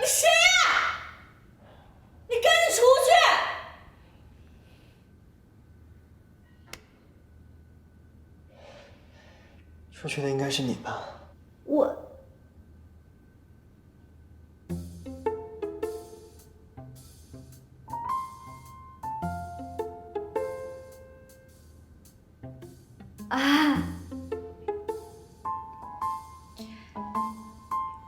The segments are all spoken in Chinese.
谁呀？你赶紧出去！出去的应该是你吧？我。啊，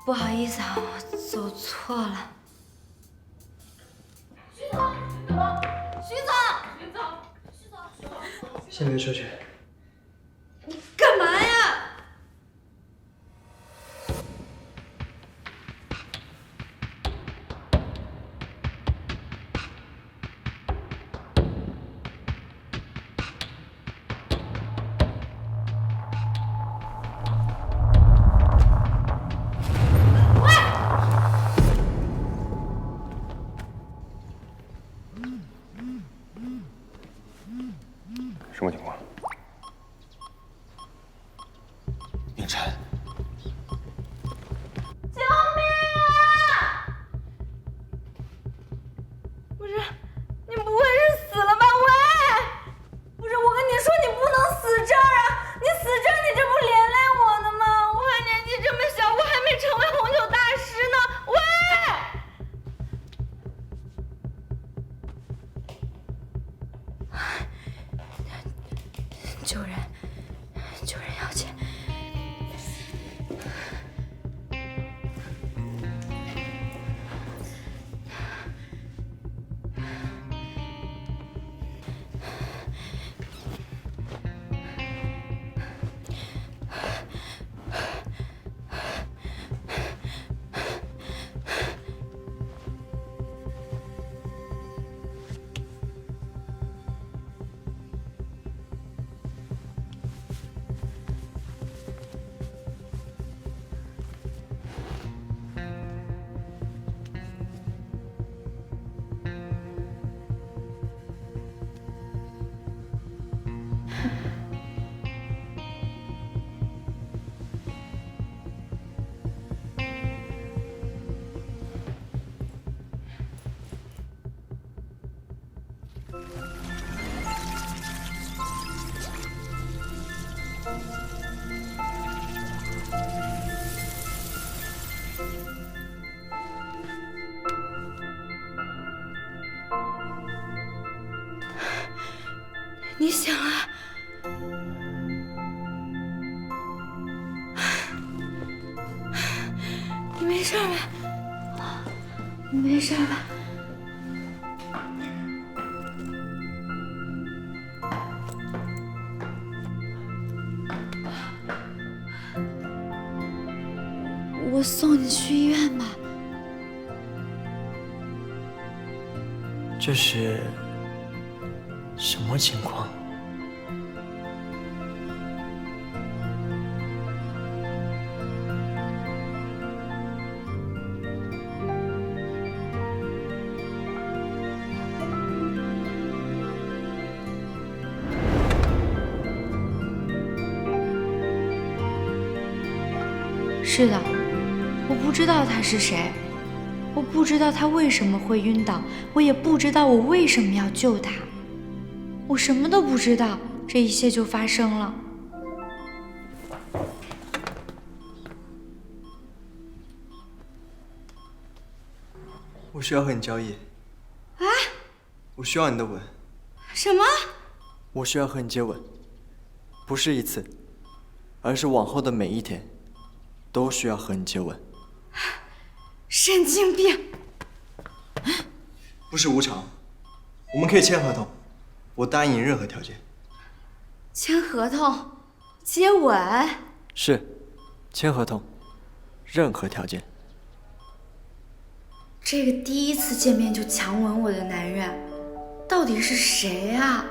不好意思啊，我走错了。徐总，徐总，徐总，徐总，徐总，先别出去。你干嘛呀？什么情况？凌晨，救命啊！不是，你不会是死了吧？喂，不是，我跟你说，你不能死这儿啊！你死这儿，你这不连累我呢吗？我还年纪这么小，我还没成为红酒大师呢。喂！救人，救人要钱。你醒了，你没事吧？你没事吧？我送你去医院吧。这是什么情况？是的，我不知道他是谁，我不知道他为什么会晕倒，我也不知道我为什么要救他，我什么都不知道，这一切就发生了。我需要和你交易。啊？我需要你的吻。什么？我需要和你接吻，不是一次，而是往后的每一天，都需要和你接吻。神经病！不是无偿，我们可以签合同，我答应你任何条件。签合同，接吻？是，签合同，任何条件。这个第一次见面就强吻我的男人，到底是谁啊？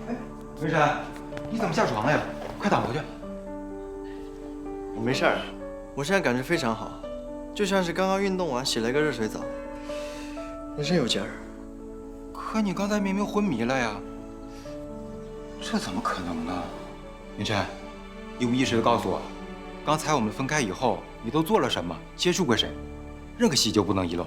哎，文山，你怎么下床了呀？快躺回去。我没事儿，我现在感觉非常好，就像是刚刚运动完洗了一个热水澡，浑身有劲儿。可你刚才明明昏迷了呀！这怎么可能呢？云晨，一五一十的告诉我，刚才我们分开以后，你都做了什么，接触过谁，任何细节不能遗漏。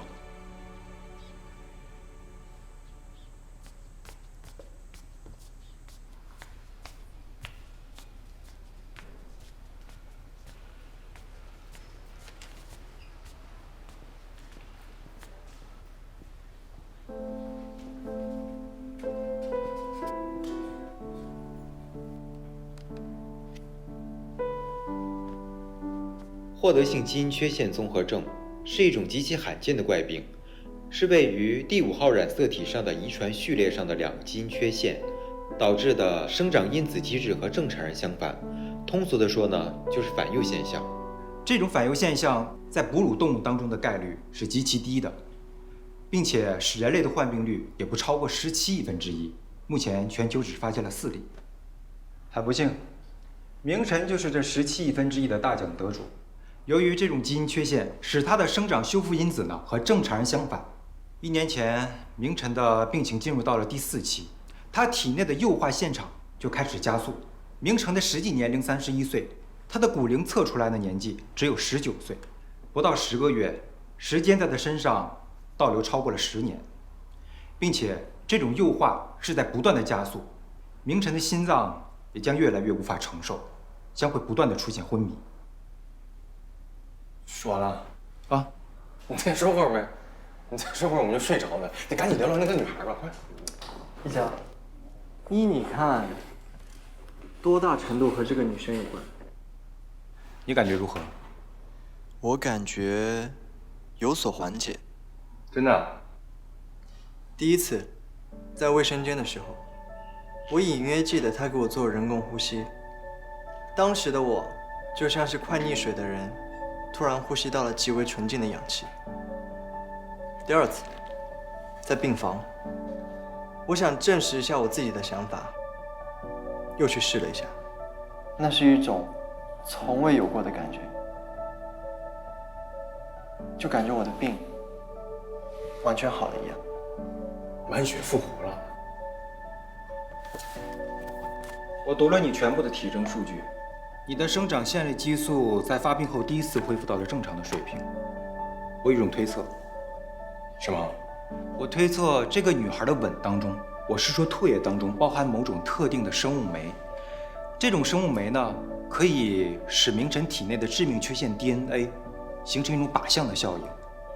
获得性基因缺陷综合症是一种极其罕见的怪病，是位于第5号染色体上的遗传序列上的2个基因缺陷导致的生长因子机制和正常人相反。通俗的说呢，就是反诱现象。这种反诱现象在哺乳动物当中的概率是极其低的，并且使人类的患病率也不超过17%。目前全球只发现了4例。很不幸，明晨就是这17%的大奖得主。由于这种基因缺陷，使他的生长修复因子呢和正常人相反。1年前，明晨的病情进入到了第4期，他体内的幼化现场就开始加速。明晨的实际年龄31岁，他的骨龄测出来的年纪只有19岁，不到10个月，时间在他身上倒流超过了10年，并且这种幼化是在不断的加速，明晨的心脏也将越来越无法承受，将会不断的出现昏迷。说了啊，你再说会儿呗，你再说会儿我们就睡着了。你赶紧聊聊那个女孩吧，快！一佳，依你看，多大程度和这个女生有关？你感觉如何？我感觉有所缓解。真的？第一次在卫生间的时候，我隐约记得她给我做人工呼吸，当时的我就像是快溺水的人，突然呼吸到了极为纯净的氧气。第二次，在病房，我想证实一下我自己的想法，又去试了一下，那是一种从未有过的感觉，就感觉我的病完全好了一样，满血复活了。我读了你全部的体征数据，你的生长线类激素在发病后第一次恢复到了正常的水平。我有一种推测。是吗？我推测这个女孩的吻当中，我是说唾液当中包含某种特定的生物酶，这种生物酶呢，可以使明晨体内的致命缺陷 DNA 形成一种靶向的效应，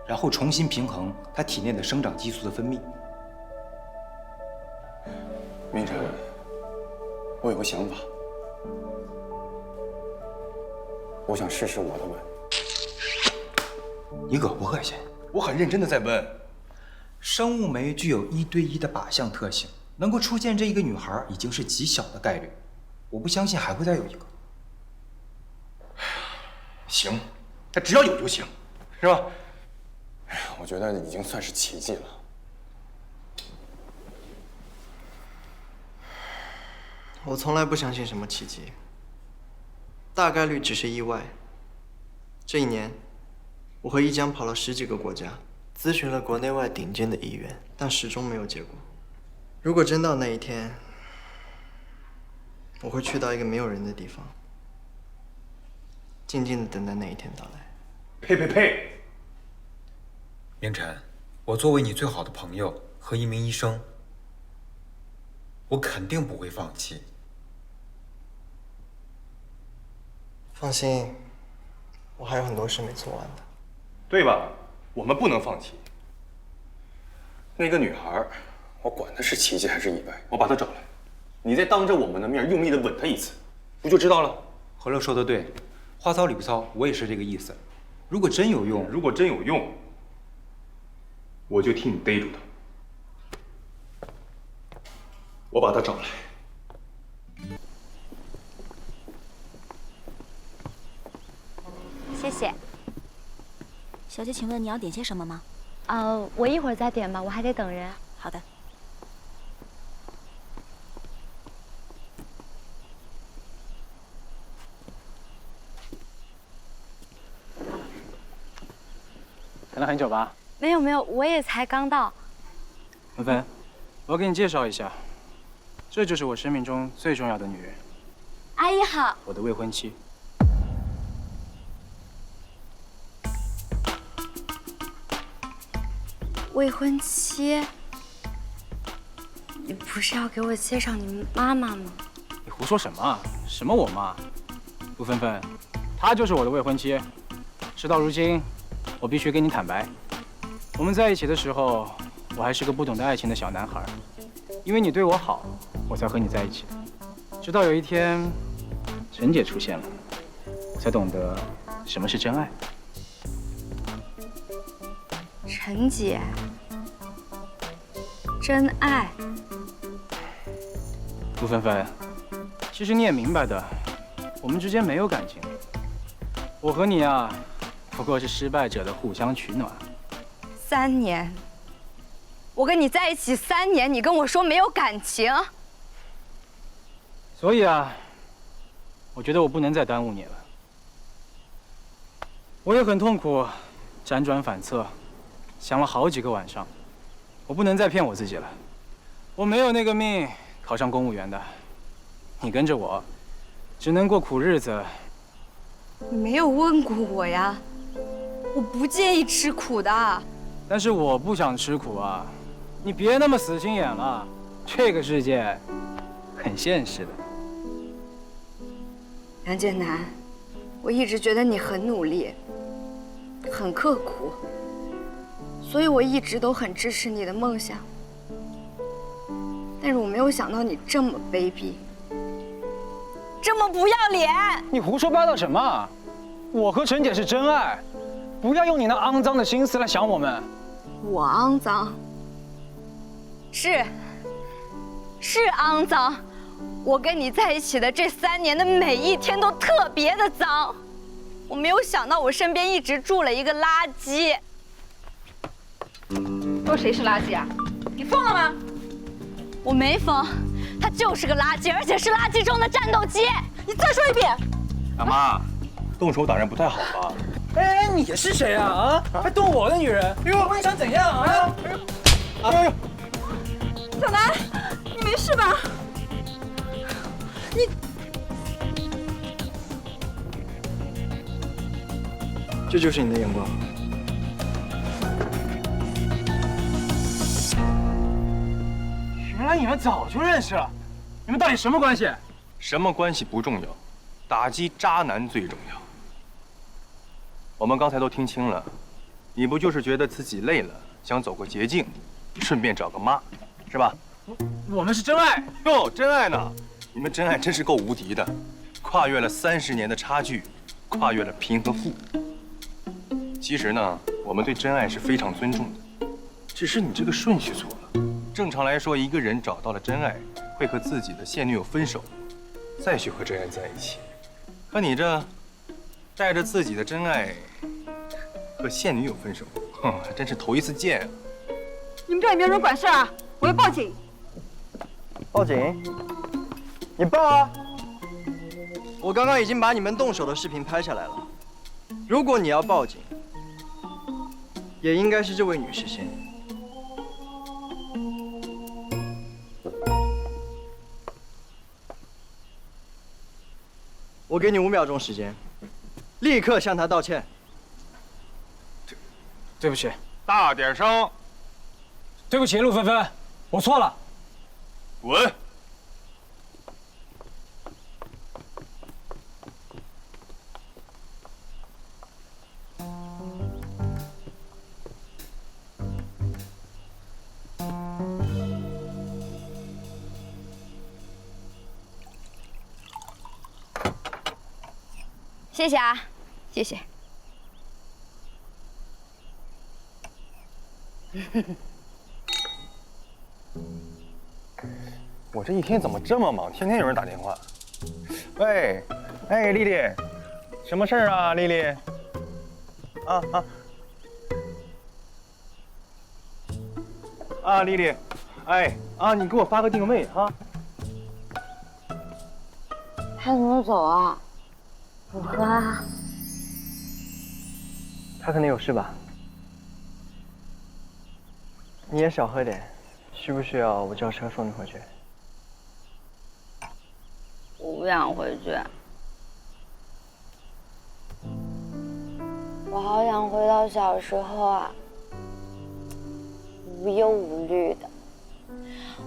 然后重新平衡她体内的生长激素的分泌。明晨，我有个想法，我想试试我的吻。你恶不恶心？我很认真的在问。生物酶具有1对1的靶向特性，能够出现这一个女孩已经是极小的概率，我不相信还会再有一个。行，他只要有就行，是吧？哎呀，我觉得已经算是奇迹了。我从来不相信什么奇迹，大概率只是意外。这1年，我和一江跑了10几个国家，咨询了国内外顶尖的医院，但始终没有结果。如果真到那一天，我会去到一个没有人的地方，静静的等待那一天到来。呸呸呸！明晨，我作为你最好的朋友和一名医生，我肯定不会放弃。放心，我还有很多事没做完的。对吧？我们不能放弃。那个女孩，我管她是奇迹还是意外，我把她找来，你再当着我们的面用力的吻她一次，不就知道了？何乐说的对，话糙理不糙，我也是这个意思。如果真有用，我就替你逮住她。我把她找来。谢谢。小姐，请问你要点些什么吗？我一会儿再点吧，我还得等人。好的。了很久吧？没有，我也才刚到。芬芬，我给你介绍一下，这就是我生命中最重要的女人，阿姨好。我的未婚妻。未婚妻？你不是要给我介绍你妈妈吗？你胡说什么啊？什么我妈？陆芬芬，她就是我的未婚妻。事到如今，我必须跟你坦白，我们在一起的时候，我还是个不懂得爱情的小男孩。因为你对我好，我才和你在一起。直到有一天，陈姐出现了，我才懂得什么是真爱。陈姐，真爱。陆芬芬，其实你也明白的，我们之间没有感情。我和你啊，不过是失败者的互相取暖。3年，我跟你在一起3年，你跟我说没有感情。所以啊，我觉得我不能再耽误你了。我也很痛苦，辗转反侧，想了好几个晚上。我不能再骗我自己了，我没有那个命考上公务员的。你跟着我，只能过苦日子。你没有问过我呀，我不介意吃苦的。但是我不想吃苦啊，你别那么死心眼了，这个世界很现实的。杨建南，我一直觉得你很努力，很刻苦，所以我一直都很支持你的梦想。但是我没有想到你这么卑鄙，这么不要脸！你胡说八道什么？我和陈姐是真爱，不要用你那肮脏的心思来想我们。我肮脏，是肮脏。我跟你在一起的这3年的每一天都特别的脏。我没有想到我身边一直住了一个垃圾。说谁是垃圾啊？你疯了吗？我没疯，他就是个垃圾，而且是垃圾中的战斗机。你再说一遍。大妈，动手打人不太好吧？哎，你是谁啊？啊，还动我的女人？我你想怎样啊？哎呦！小南，你没事吧？这就是你的眼光。原来你们早就认识了，你们到底什么关系？什么关系不重要，打击渣男最重要。我们刚才都听清了，你不就是觉得自己累了，想走个捷径，顺便找个妈，是吧？我们是真爱哟，真爱呢？你们真爱真是够无敌的，跨越了30年的差距，跨越了贫和富。其实呢，我们对真爱是非常尊重的，只是你这个顺序错了。正常来说，一个人找到了真爱，会和自己的现女友分手，再去和真爱在一起。可你这带着自己的真爱和现女友分手，哼，还真是头一次见啊！你们这里没有人管事啊！我要报警！报警？你报啊！我刚刚已经把你们动手的视频拍下来了。如果你要报警，也应该是这位女士先。我给你5秒钟时间，立刻向她道歉。对不起，大点声！对不起，陆芬芬，我错了。滚！谢谢啊，谢谢。我这一天怎么这么忙？天天有人打电话。喂，哎，丽丽，什么事儿啊，丽丽？丽丽，哎，你给我发个定位啊。他怎么走啊？我喝啊。她肯定有事吧？你也少喝点，需不需要我叫车送你回去？我不想回去，我好想回到小时候啊，无忧无虑的。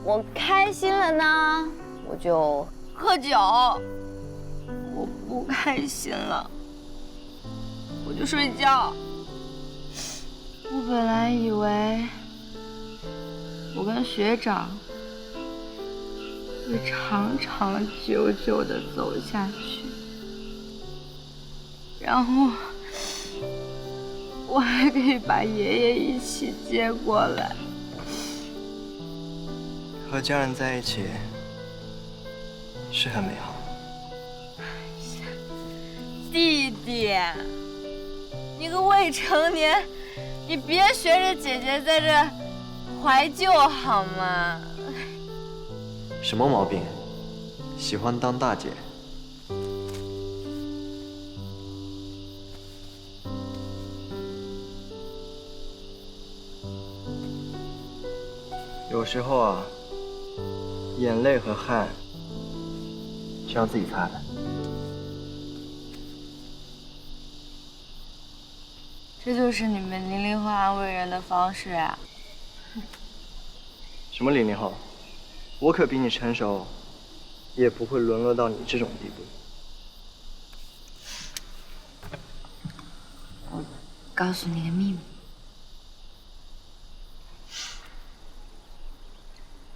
我开心了呢，我就喝酒；我不开心了，我就睡觉。我本来以为我跟学长会长长久久的走下去，然后我还可以把爷爷一起接过来。和家人在一起是很美好。弟弟，你个未成年，你别学着姐姐在这怀旧好吗？什么毛病？喜欢当大姐。有时候啊，眼泪和汗是要自己擦的。这就是你们00后安慰人的方式啊？什么00后？我可比你成熟，也不会沦落到你这种地步。我告诉你个秘密，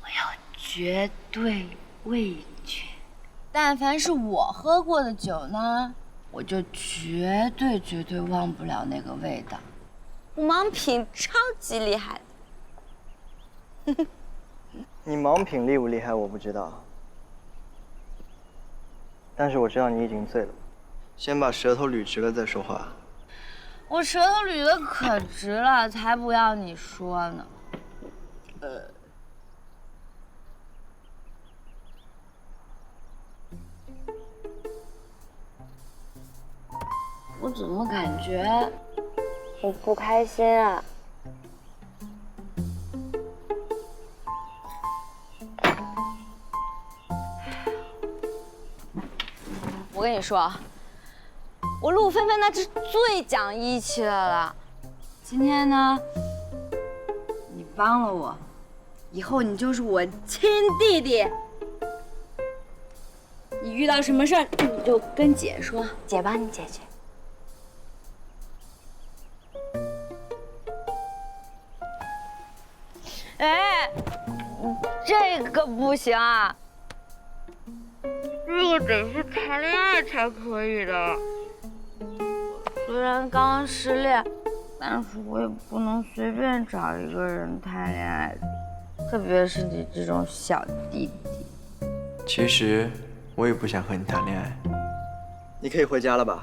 我有绝对味觉，但凡是我喝过的酒呢，我就绝对忘不了那个味道。我盲品超级厉害的。你盲品厉不厉害我不知道，但是我知道你已经醉了。先把舌头捋直了再说话。我舌头捋得可直了，才不要你说呢。我怎么感觉我不开心啊？我跟你说，我陆芬芬那是最讲义气的了。今天呢，你帮了我，以后你就是我亲弟弟。你遇到什么事儿，你就跟姐说，姐帮你解决。哎，这个不行啊。这个得是谈恋爱才可以的。虽然刚失恋，但是我也不能随便找一个人谈恋爱，特别是你这种小弟弟。其实我也不想和你谈恋爱。你可以回家了吧？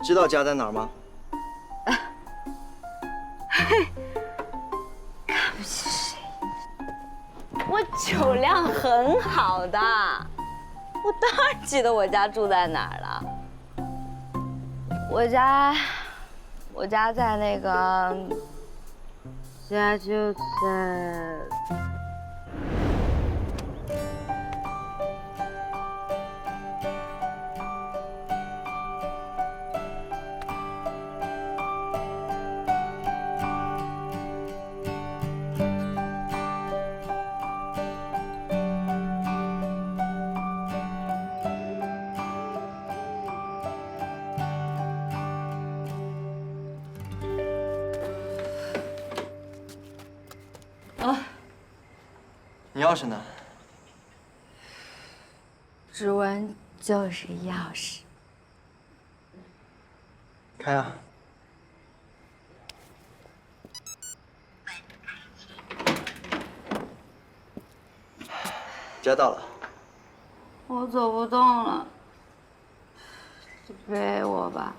知道家在哪儿吗？嘿，看不起谁？我酒量很好的。我当然记得我家住在哪儿了。我家在那个，家就在。你钥匙呢？指纹就是钥匙。开啊！家到了。我走不动了，就背我吧。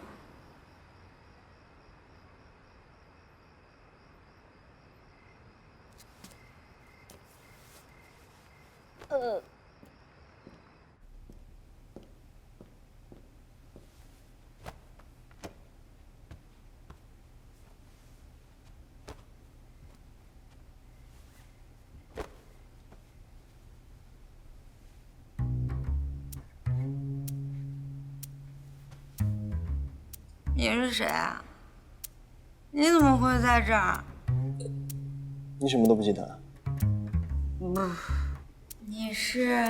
你是谁啊？你怎么会在这儿？你什么都不记得了？不，你是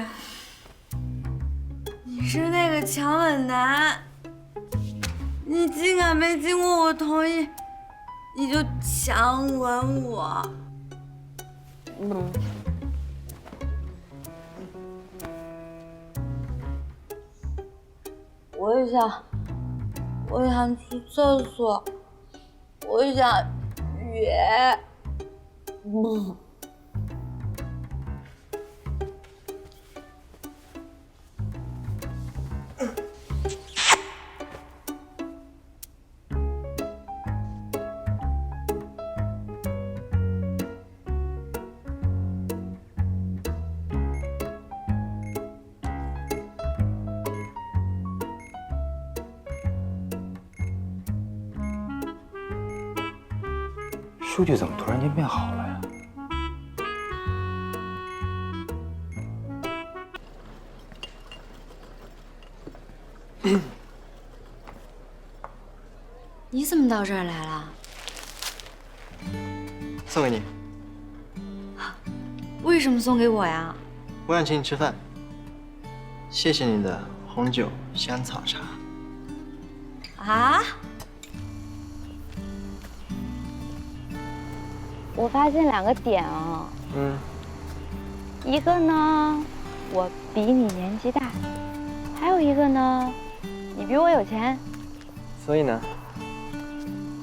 那个强吻男。你竟敢没经过我同意，你就强吻我。我想去厕所，我想约。书记怎么突然间变好了呀？你怎么到这儿来了？送给你，为什么送给我呀？我想请你吃饭。谢谢你的红酒香草茶。啊？我发现2个点啊。一个呢，我比你年纪大，还有一个呢，你比我有钱。所以呢？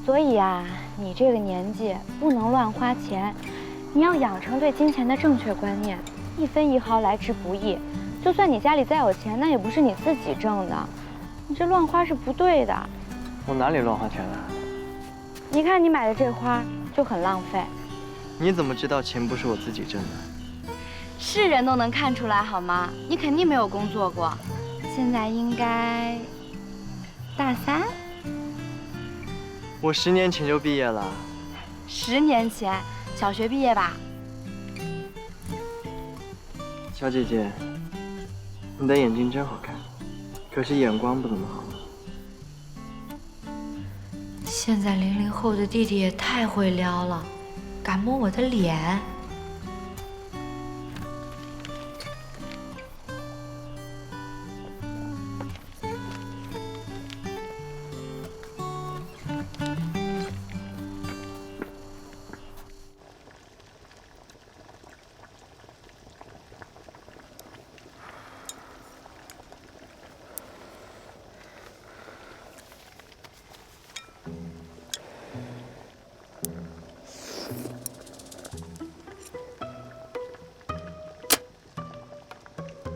所以啊，你这个年纪不能乱花钱，你要养成对金钱的正确观念，1分1毫来之不易。就算你家里再有钱，那也不是你自己挣的，你这乱花是不对的。我哪里乱花钱了？你看你买的这花就很浪费。你怎么知道钱不是我自己挣的？是人都能看出来好吗？你肯定没有工作过，现在应该大3。我10年前就毕业了。10年前，小学毕业吧？小姐姐，你的眼睛真好看，可是眼光不怎么好。现在00后的弟弟也太会撩了，敢摸我的脸。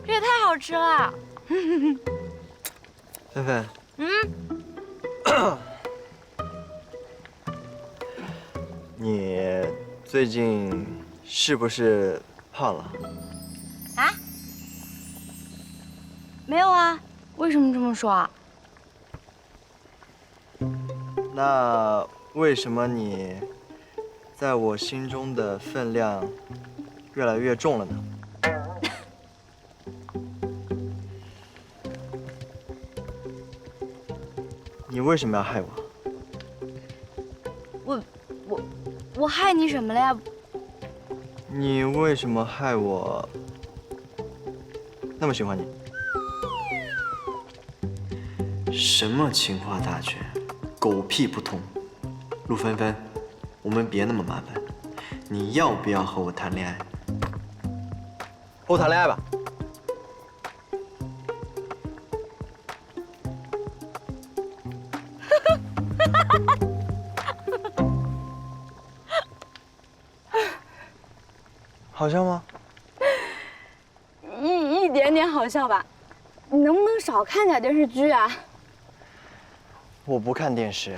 这也太好吃了。芬芬。你最近是不是胖了？啊？没有啊，为什么这么说啊？那为什么你在我心中的分量越来越重了呢？你为什么要害我？我害你什么了呀？你为什么害我那么喜欢你？什么情话大全，狗屁不通！陆芬芬，我们别那么麻烦，你要不要和我谈恋爱？和我谈恋爱吧。好笑吗？一点点好笑吧。你能不能少看点电视剧啊？我不看电视。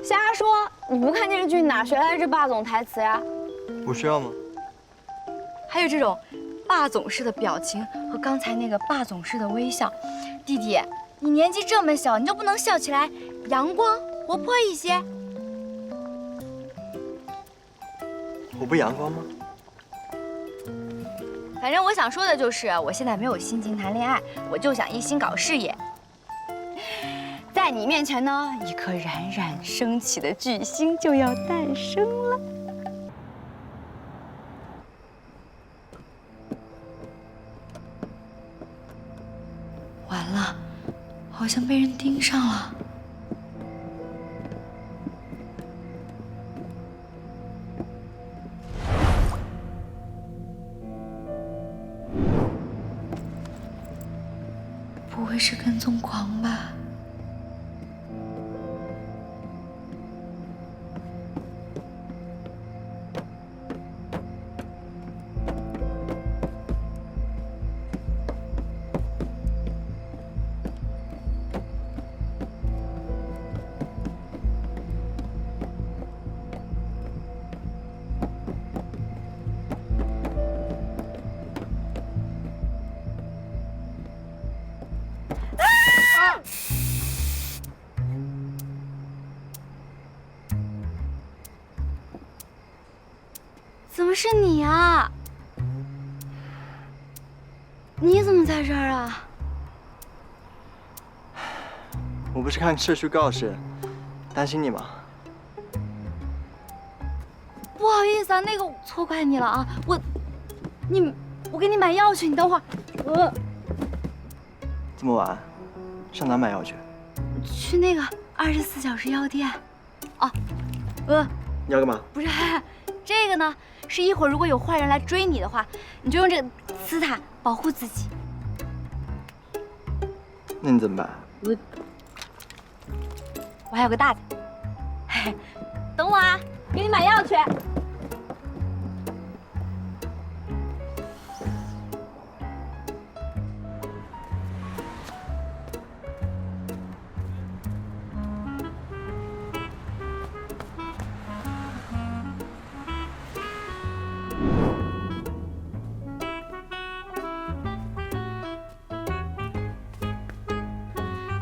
瞎说！你不看电视剧哪学来这霸总台词呀？我需要吗？还有这种霸总式的表情和刚才那个霸总式的微笑。弟弟，你年纪这么小，你就不能笑起来阳光活泼一些？我不阳光吗？反正我想说的就是，我现在没有心情谈恋爱，我就想一心搞事业。在在你面前呢，一颗冉冉升起的巨星就要诞生了。完了，好像被人盯上了。不会是跟踪狂吧？怎么是你啊？你怎么在这儿啊？我不是看社区告示，担心你吗？不好意思啊，那个错怪你了啊，我给你买药去，你等会儿。这么晚，上哪买药去？去那个24小时药店。哦，你要干嘛？不是，这个呢，是一会儿如果有坏人来追你的话，你就用这个磁塔保护自己。那你怎么办？我还有个大的，嘿嘿，等我啊，给你买药去。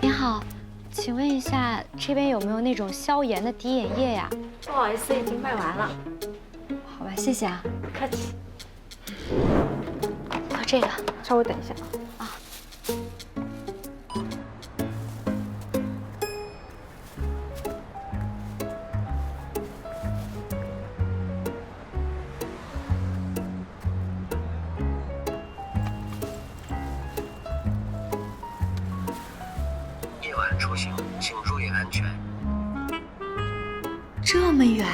您好，请问一下，这边有没有那种消炎的滴眼液呀？不好意思，已经卖完了。好吧，谢谢啊。不客气。喝这个，稍微等一下啊。夜晚出行请注意安全。这么远？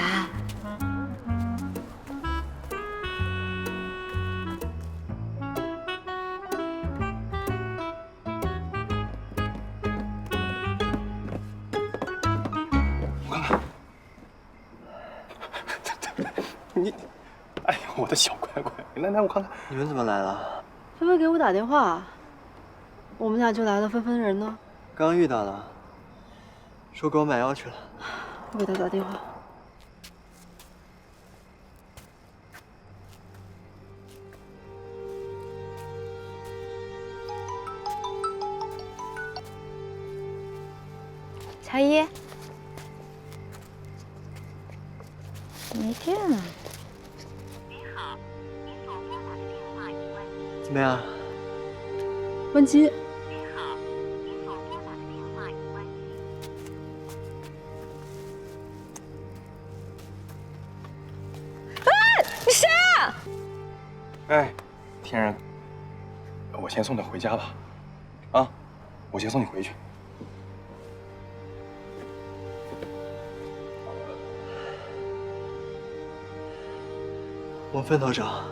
你，哎呀，我的小乖乖，来，我看看。你们怎么来了？芬芬给我打电话，我们俩就来了。芬芬人呢？刚遇到了，说给我买药去了。我给他打电话。乔伊，没电了。怎么样？关机。你谁啊？哎，天然，我先送他回家吧。啊，我先送你回去。往分头找。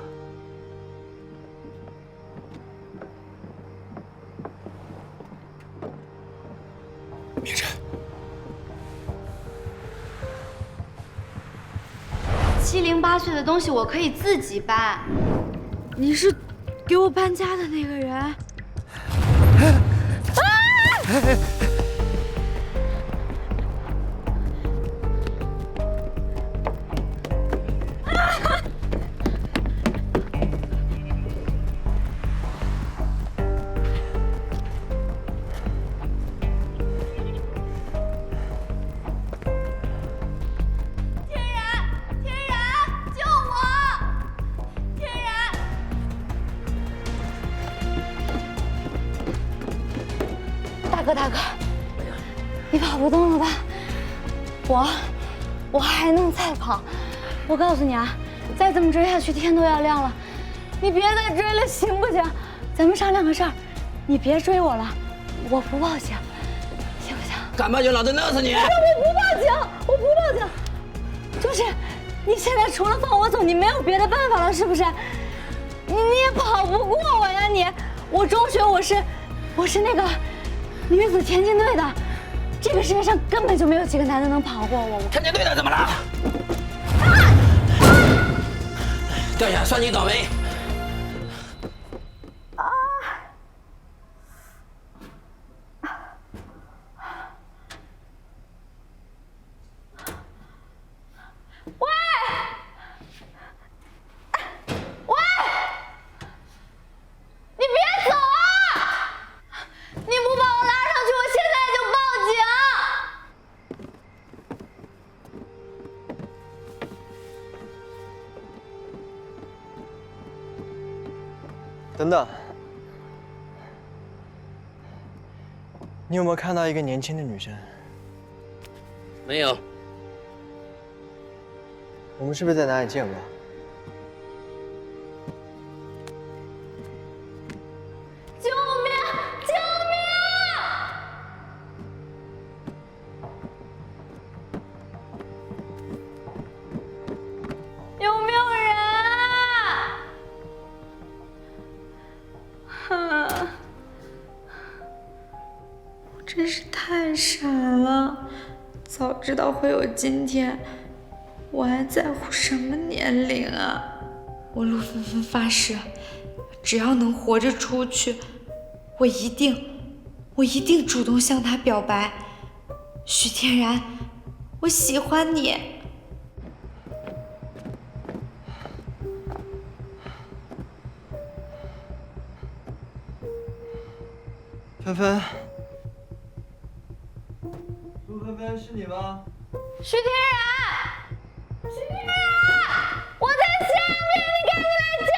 明晨，708岁的东西我可以自己搬。你是给我搬家的那个人？啊！大哥，你跑不动了吧？我还能再跑。我告诉你啊，再这么追下去，天都要亮了。你别再追了，行不行？咱们商量个事儿，你别追我了，我不报警，行不行？敢报警，老子弄死你！我不报警，我不报警。就是你现在除了放我走，你没有别的办法了，是不是？你也跑不过我呀你！我中学我是那个女子田径队的，这个世界上根本就没有几个男的能跑过我。田径队的怎么了？掉下算你倒霉。等等，你有没有看到一个年轻的女生？没有。我们是不是在哪里见过？救命！救命！有没有人？我真是太傻了，早知道会有今天，我还在乎什么年龄啊！我陆芬芬发誓，只要能活着出去，我一定主动向他表白。许天然，我喜欢你。芬芬，陆芬芬，是你吗？许天然，许天然，我在下面，你赶紧来救！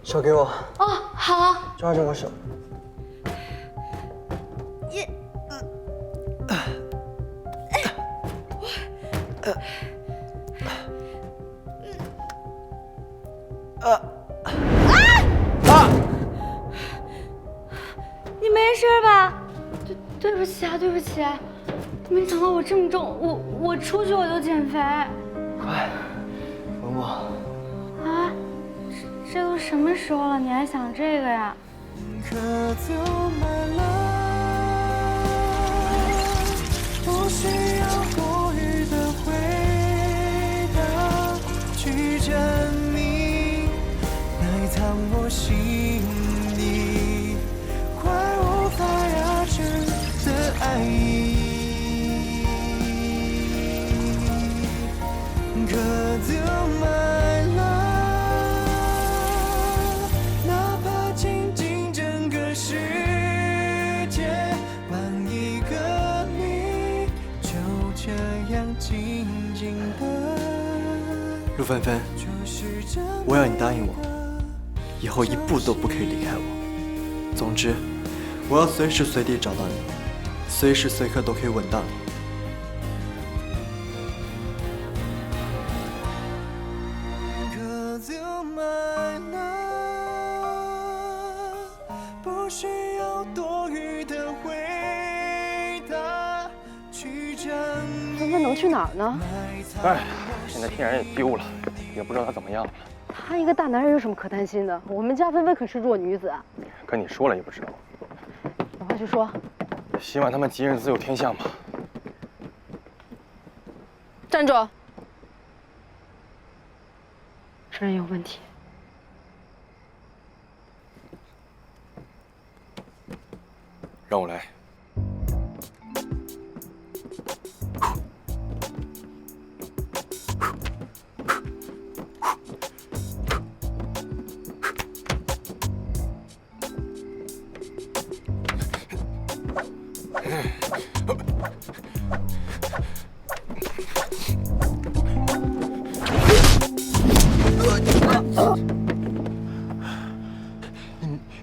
手给我。哦，好。抓着我手。你没事吧？对不起啊，对不起啊，没想到我这么重，我出去我就减肥。快，吻我。啊，这都什么时候了，你还想这个呀？可走满了，不需要多余的回答，去证明埋藏我心底快无法压制的爱意。可走满了，哪怕倾尽整个世界换一个你，就这样静静的。陆芬芬，我要你答应我，以后一步都不可以离开我。总之，我要随时随地找到你，随时随刻都可以吻到你。可走满了，不需要多余的回答，去证明。芬芬能去哪儿呢？哎，现在天然也丢了，也不知道他怎么样了。他一个大男人有什么可担心的？我们家芬芬可是弱女子啊。跟你说了也不知道。有话就说。希望他们吉人自有天相吧。站住！这人有问题。让我来。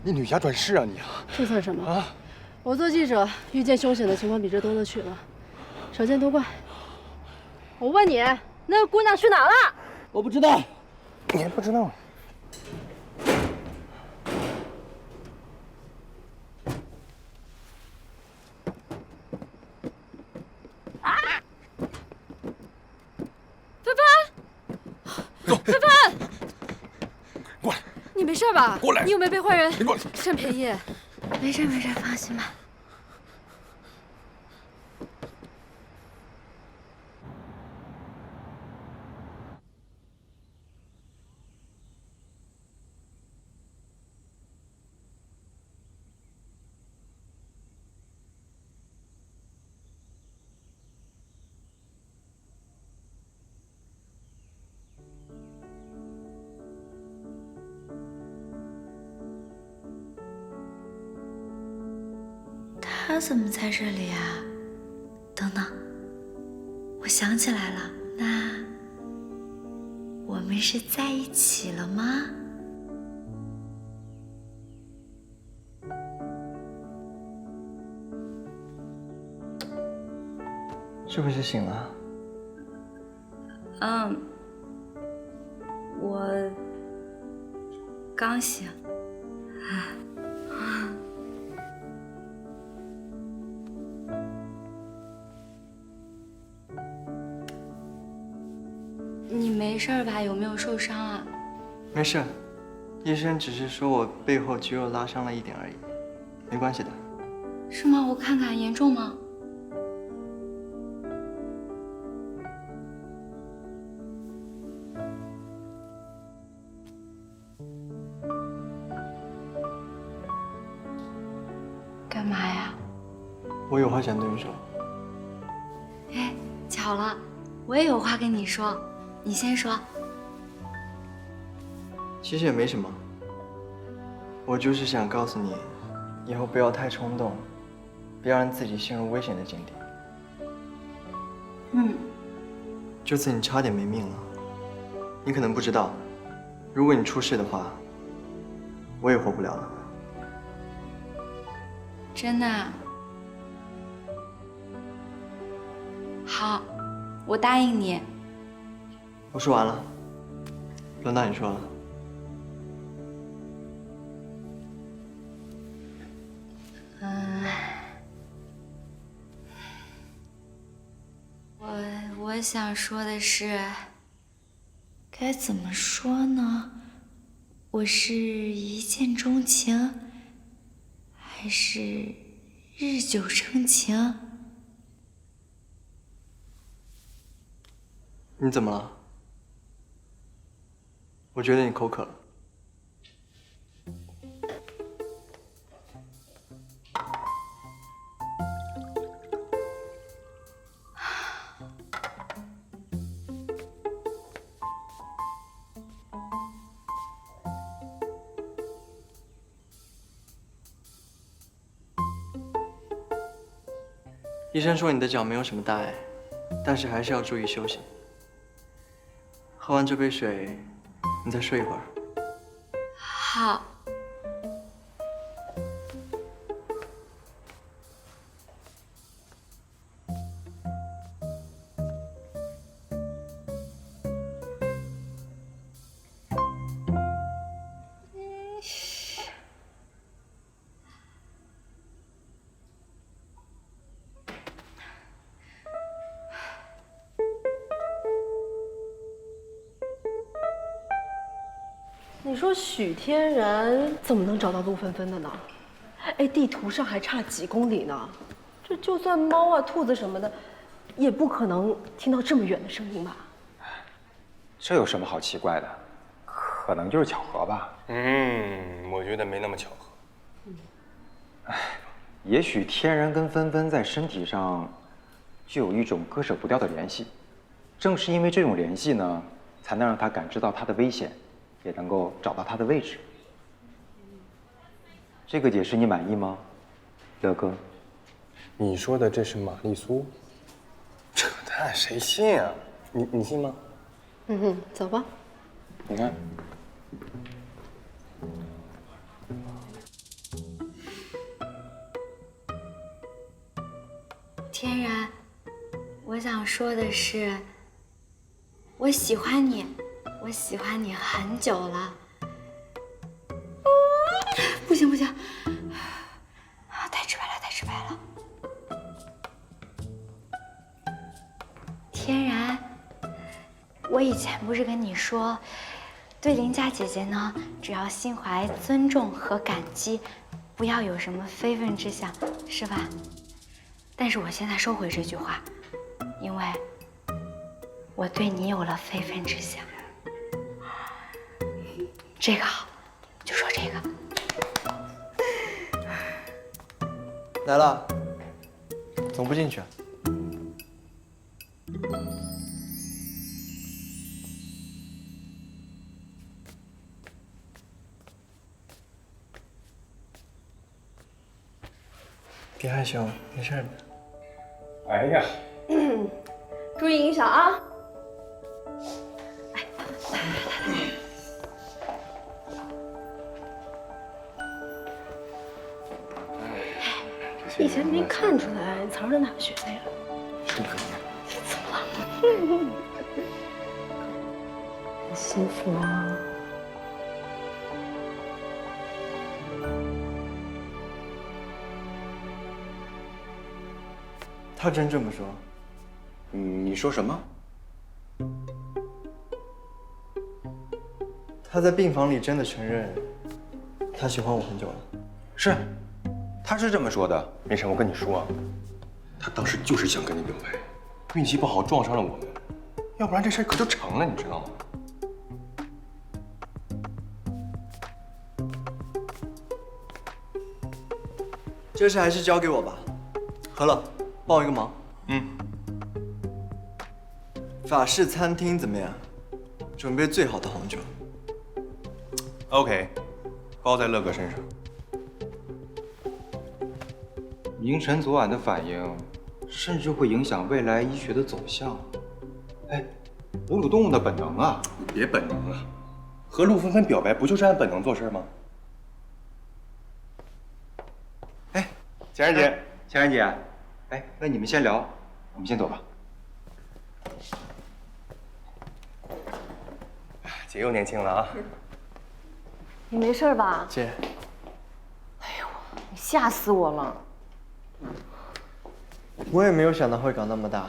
你女侠转世啊你啊！这算什么？啊！我做记者，遇见凶险的情况比这多了去了，少见多怪。我问你，那个姑娘去哪了？我不知道。你还不知道？帆帆，走，帆帆，过来。你没事吧？过来。你有没有被坏人你过来。占便宜？没事没事，放心吧。他怎么在这里啊？等等，我想起来了，那我们是在一起了吗？是不是醒了？我刚醒。你没事吧？有没有受伤啊？没事，医生只是说我背后肌肉拉伤了一点而已，没关系的。是吗？我看看，严重吗？干嘛呀？我有话想对你说。哎，巧了，我也有话跟你说，你先说。其实也没什么，我就是想告诉你，以后不要太冲动，别让自己陷入危险的境地。这次你差点没命了，你可能不知道，如果你出事的话，我也活不了了。真的啊？好，我答应你。我说完了，轮到你说了。我想说的是，该怎么说呢？我是一见钟情，还是日久生情？你怎么了？我觉得你口渴了。医生说你的脚没有什么大碍，但是还是要注意休息。喝完这杯水，你再睡一会儿。好。你说许天然怎么能找到陆芬芬的呢？哎，地图上还差几公里呢，这就算猫啊、兔子什么的，也不可能听到这么远的声音吧？这有什么好奇怪的？可能就是巧合吧。我觉得没那么巧合。也许天然跟芬芬在身体上就有一种割舍不掉的联系，正是因为这种联系呢，才能让他感知到他的危险，也能够找到他的位置。这个解释你满意吗，乐哥？你说的这是玛丽苏？扯淡，谁信啊？你信吗？走吧。你看。想说的是，我喜欢你，我喜欢你很久了。不行不行，太直白了，太直白了。天然，我以前不是跟你说，对林家姐姐呢，只要心怀尊重和感激，不要有什么非分之想，是吧？但是我现在收回这句话，因为我对你有了非分之想。这个好，就说这个。来了，怎么不进去啊？别害羞，没事的。哎呀，注意影响啊！以前没看出来词儿在哪学的呀？是可以。怎么了？很幸福啊！他真这么说？你说什么？他在病房里真的承认，他喜欢我很久了。是，他是这么说的。明晨，我跟你说啊，他当时就是想跟你表白，运气不好撞上了我们，要不然这事儿可就成了，你知道吗？这事还是交给我吧。何冷，帮我一个忙。法式餐厅怎么样？准备最好的红酒。OK， 包在乐哥身上。明晨昨晚的反应，甚至会影响未来医学的走向。哎，哺乳动物的本能啊！别本能了，和陆芬芬表白不就是按本能做事吗？哎，晴然姐，晴然姐，哎，那你们先聊，我们先走吧。姐又年轻了啊！你没事吧？姐，你吓死我了！我也没有想到会搞那么大，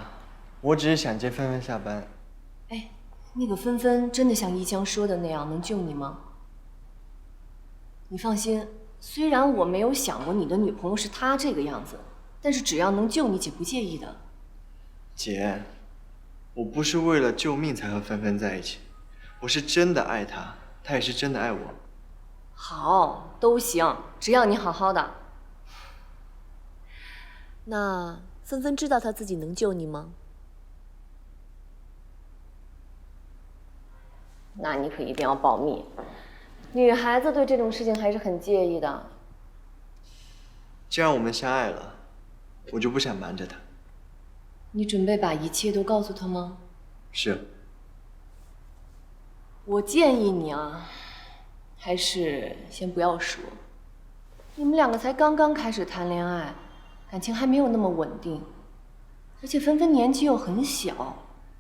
我只是想接芬芬下班。哎，那个芬芬真的像一江说的那样能救你吗？你放心，虽然我没有想过你的女朋友是她这个样子，但是只要能救你，姐不介意的。姐，我不是为了救命才和芬芬在一起，我是真的爱她，她也是真的爱我。好，都行，只要你好好的。那芬芬知道她自己能救你吗？那你可一定要保密，女孩子对这种事情还是很介意的。既然我们相爱了，我就不想瞒着她。你准备把一切都告诉她吗？是。我建议你啊，还是先不要说。你们两个才刚刚开始谈恋爱，感情还没有那么稳定，而且芬芬年纪又很小，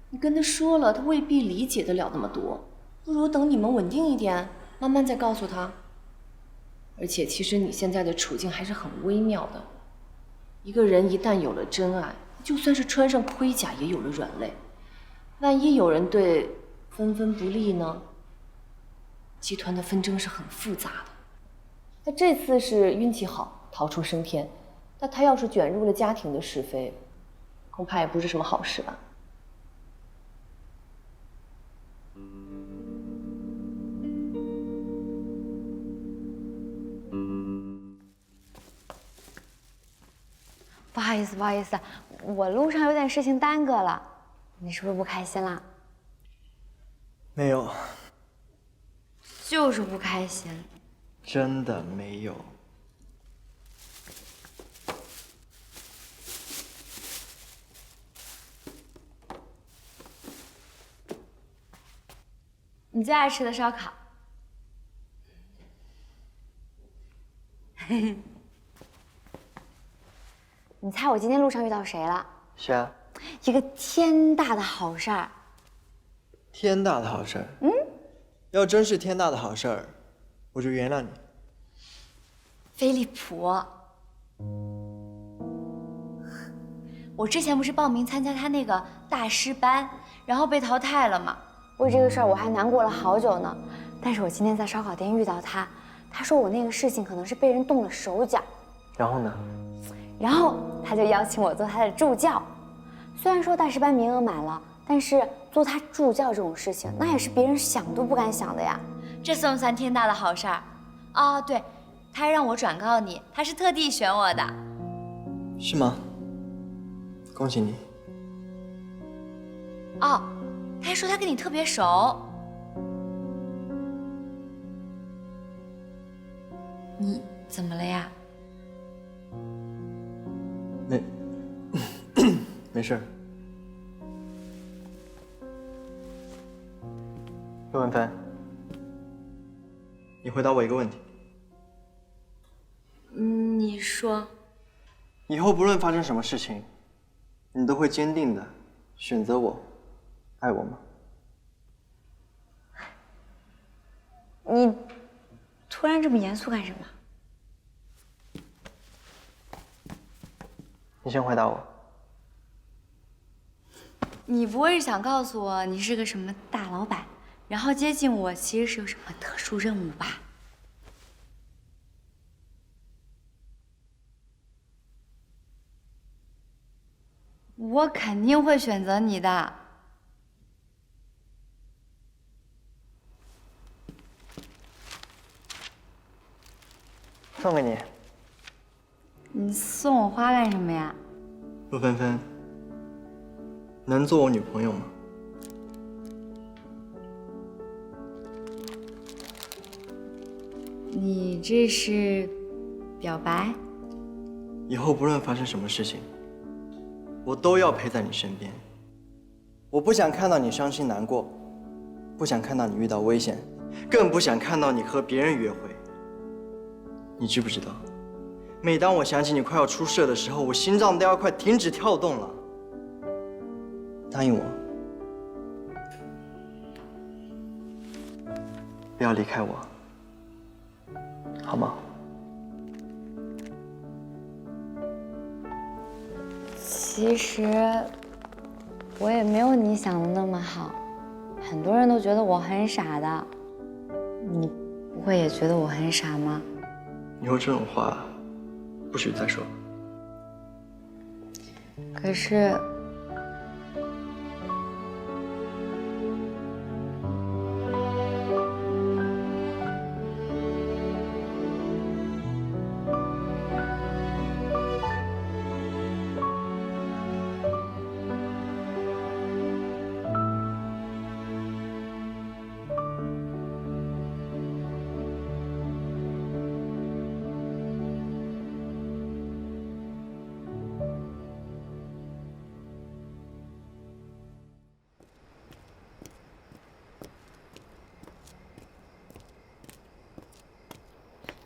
你跟她说了，她未必理解得了那么多。不如等你们稳定一点，慢慢再告诉她。而且其实你现在的处境还是很微妙的，一个人一旦有了真爱，就算是穿上盔甲也有了软肋，万一有人对芬芬不利呢？集团的纷争是很复杂的。他这次是运气好，逃出升天，但他要是卷入了家庭的是非，恐怕也不是什么好事吧。不好意思，不好意思，我路上有点事情耽搁了，你是不是不开心啦？没有，就是不开心。真的没有。你最爱吃的烧烤。你猜我今天路上遇到谁了？虾。一个天大的好事儿。天大的好事儿。要真是天大的好事儿，我就原谅你。飞利浦，我之前不是报名参加他那个大师班，然后被淘汰了嘛。为这个事儿我还难过了好久呢。但是我今天在烧烤店遇到他，他说我那个事情可能是被人动了手脚。然后呢？然后他就邀请我做他的助教。虽然说大师班名额满了，但是做他助教这种事情，那也是别人想都不敢想的呀。这算不算天大的好事儿？哦，对，他还让我转告你，他是特地选我的。是吗？恭喜你。哦，他还说他跟你特别熟。你怎么了呀？没事。陆文帆，你回答我一个问题。你说。以后不论发生什么事情，你都会坚定的选择我，爱我吗？你突然这么严肃干什么？你先回答我。你不会是想告诉我你是个什么大老板，然后接近我其实是有什么特殊任务吧？我肯定会选择你的。送给你。你送我花干什么呀？陆芬芬，能做我女朋友吗？你这是表白？以后不论发生什么事情，我都要陪在你身边。我不想看到你伤心难过，不想看到你遇到危险，更不想看到你和别人约会。你知不知道，每当我想起你快要出事的时候，我心脏都要快停止跳动了。答应我，不要离开我，好吗？其实我也没有你想的那么好，很多人都觉得我很傻的。你不会也觉得我很傻吗？以后这种话不许再说。可是，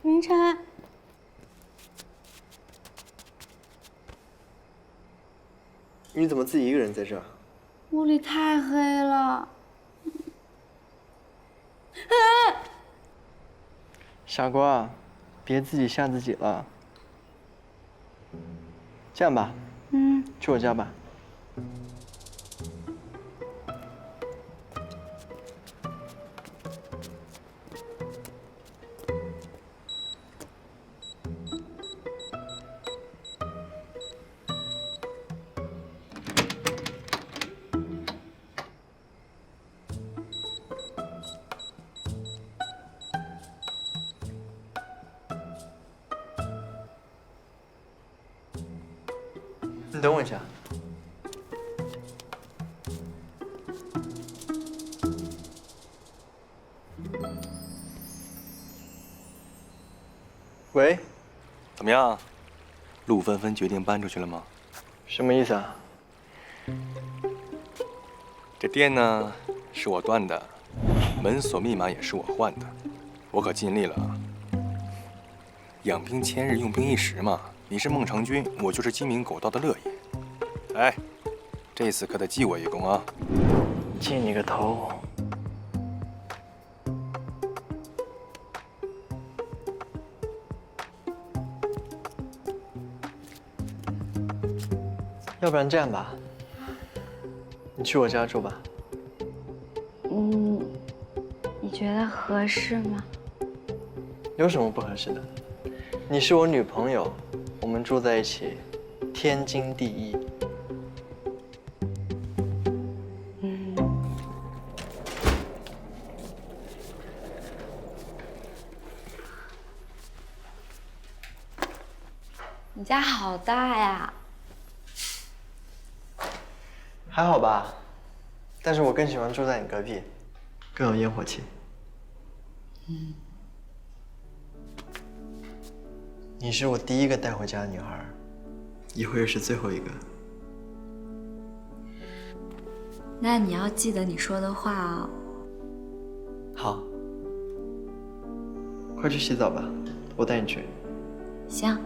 云晨，你怎么自己一个人在这儿？屋里太黑了。傻瓜，别自己吓自己了。这样吧，去我家吧。你等我一下。喂，怎么样？陆芬芬决定搬出去了吗？什么意思啊？这店呢，是我断的，门锁密码也是我换的，我可尽力了啊。养兵千日，用兵一时嘛。你是孟尝君，我就是鸡鸣狗盗的乐爷。哎，这次可得记我一功啊！记你个头！要不然这样吧，你去我家住吧。你觉得合适吗？有什么不合适的？你是我女朋友，我们住在一起，天经地义。你家好大呀！还好吧，但是我更喜欢住在你隔壁，更有烟火气。你是我第一个带回家的女孩，以后也是最后一个。那你要记得你说的话哦。好，快去洗澡吧，我带你去。行，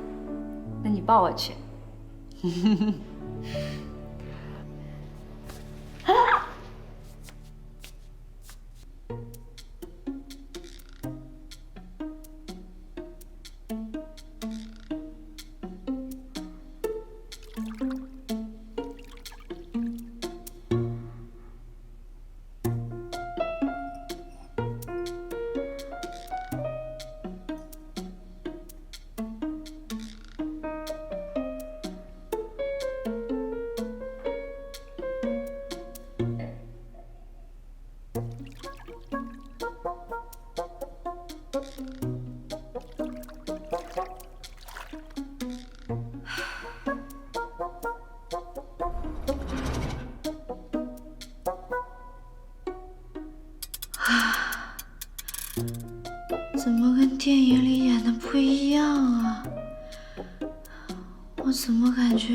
那你抱我去。怎么跟电影里演的不一样啊？我怎么感觉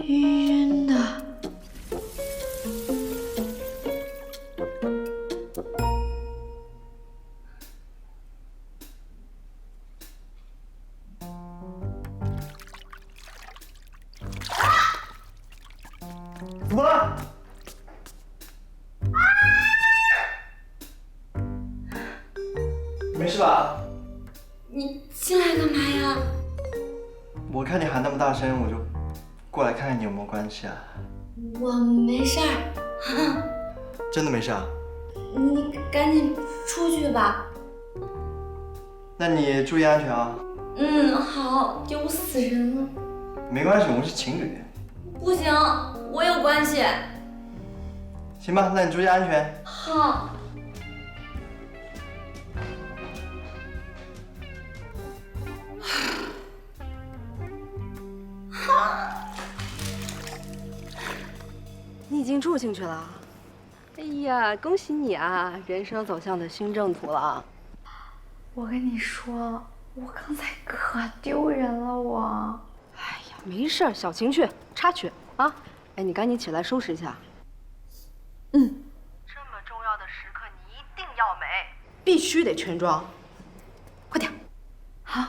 晕晕的？怎么了？没事吧？你进来干嘛呀？我看你喊那么大声，我就过来看看你有没有关系啊。我没事儿。真的没事啊？你赶紧出去吧。那你注意安全啊。好，丢死人了。没关系，我们是情侣。不行，我有关系。行吧，那你注意安全。好。你已经住进去了？哎呀，恭喜你啊，人生走向的新正途了。我跟你说，我刚才可丢人了，我。哎呀，没事儿，小情趣，插曲啊。哎，你赶紧起来收拾一下。这么重要的时刻，你一定要美，必须得全妆。快点。好。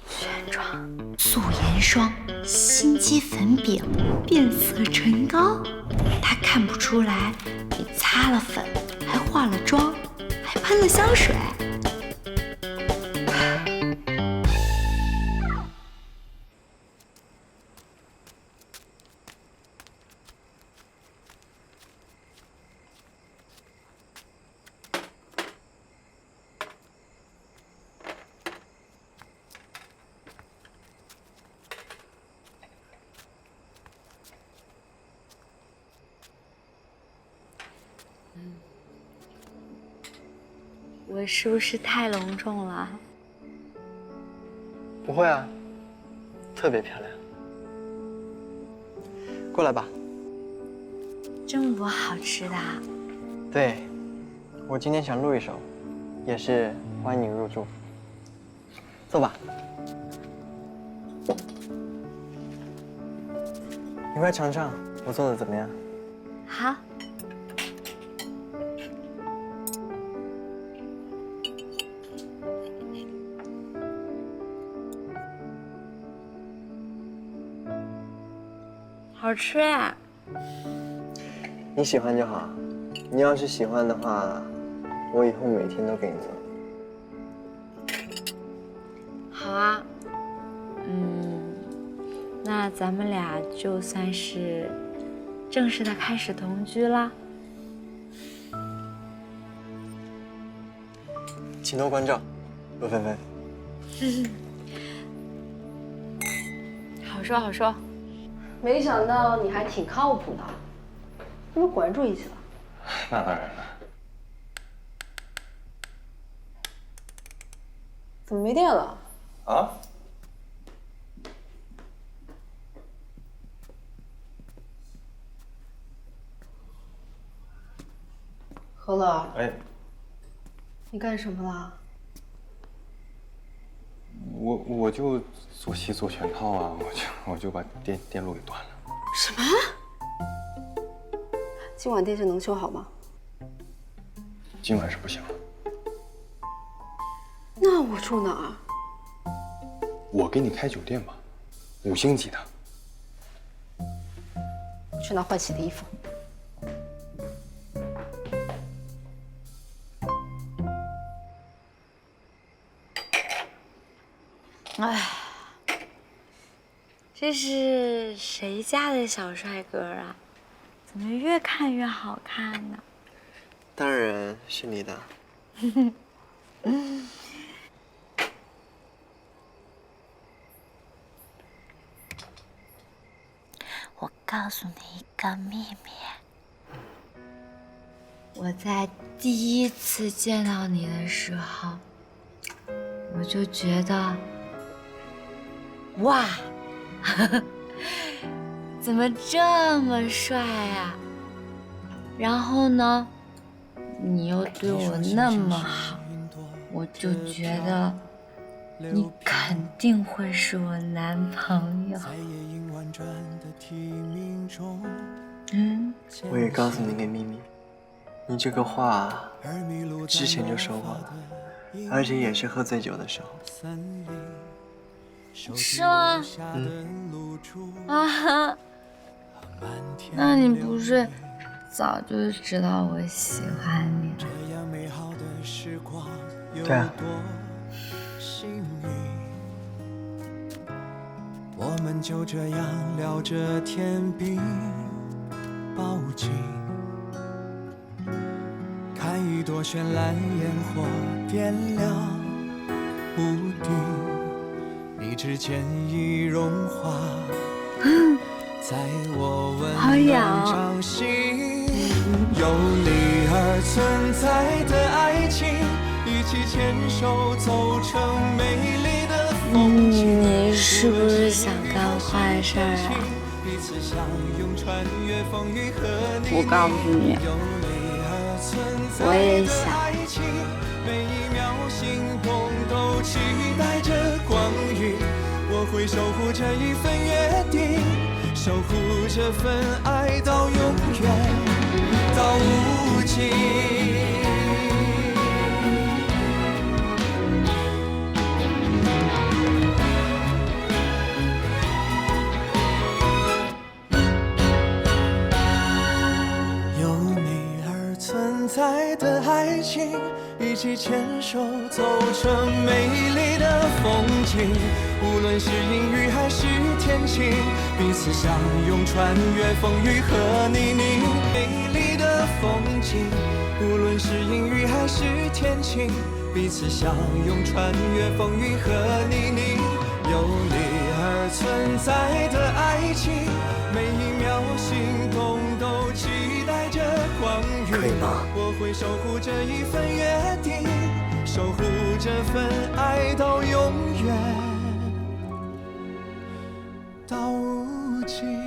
全妆、素颜霜、心机粉饼、变色唇膏，他看不出来你擦了粉，还化了妆，还喷了香水。我是不是太隆重了？不会啊，特别漂亮。过来吧。这么多好吃的啊。对，我今天想录一首，也是欢迎你入住。坐吧。你快尝尝我做的怎么样？好。好吃呀。你喜欢就好，你要是喜欢的话，我以后每天都给你做。好啊，那咱们俩就算是正式的开始同居啦。请多关照，陆芬芬。好说好说。没想到你还挺靠谱的，你们果然住一起了。那当然了。怎么没电了？啊？何乐，哎，你干什么了？我就做戏做全套啊，我就把电路给断了。什么？今晚电线能修好吗？今晚是不行。那我住哪儿？我给你开酒店吧，5星级的。我去拿换洗的衣服。哎，这是谁家的小帅哥啊？怎么越看越好看呢？当然是你的。我告诉你一个秘密，我在第一次见到你的时候，我就觉得，哇，怎么这么帅啊？然后呢，你又对我那么好，我就觉得你肯定会是我男朋友。我也告诉你个秘密，你这个话之前就说过了，而且也是喝醉酒的时候。是吗？啊，那你不是早就知道我喜欢你了？对啊。我们就这样聊着天边报警，看一朵绚烂烟火点亮屋顶，你指尖已融化在我温暖掌心，有你而存在的爱情，一起牵手走成美丽的风景。你是不是想干坏事啊？我告诉你，我也想。每一秒心动都期待着光晕，我会守护这一份约定，守护这份爱到永远，到无尽。在的爱情，一起牵手走成美丽的风景，无论是阴雨还是天晴，彼此相拥穿越风雨和泥泞。美丽的风景，无论是阴雨还是天晴，彼此相拥穿越风雨和泥泞。有你而存在的爱情，每一秒心动都期待着光晕。可以吗？我会守护这一份约定，守护这份爱到永远，到无尽。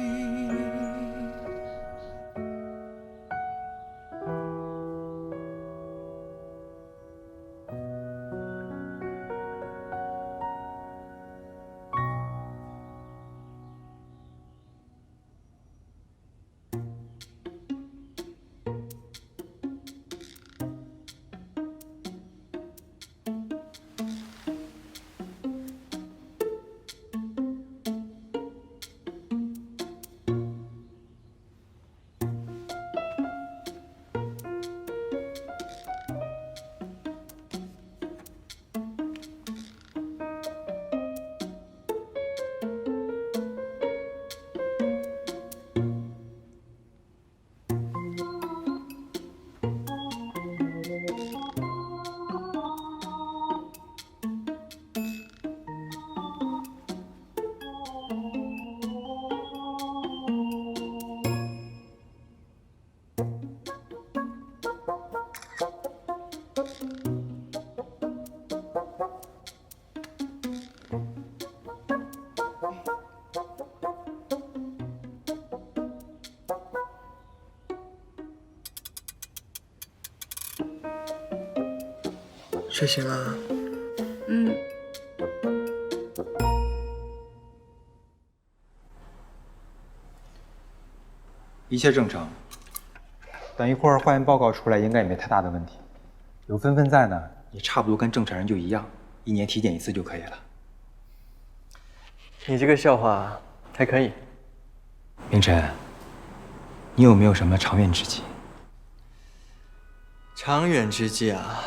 睡醒了？嗯。一切正常，等一会儿化验报告出来，应该也没太大的问题。有芬芬在呢，也差不多跟正常人就一样，1年体检1次就可以了。你这个笑话还可以。凌晨，你有没有什么长远之计？长远之计啊，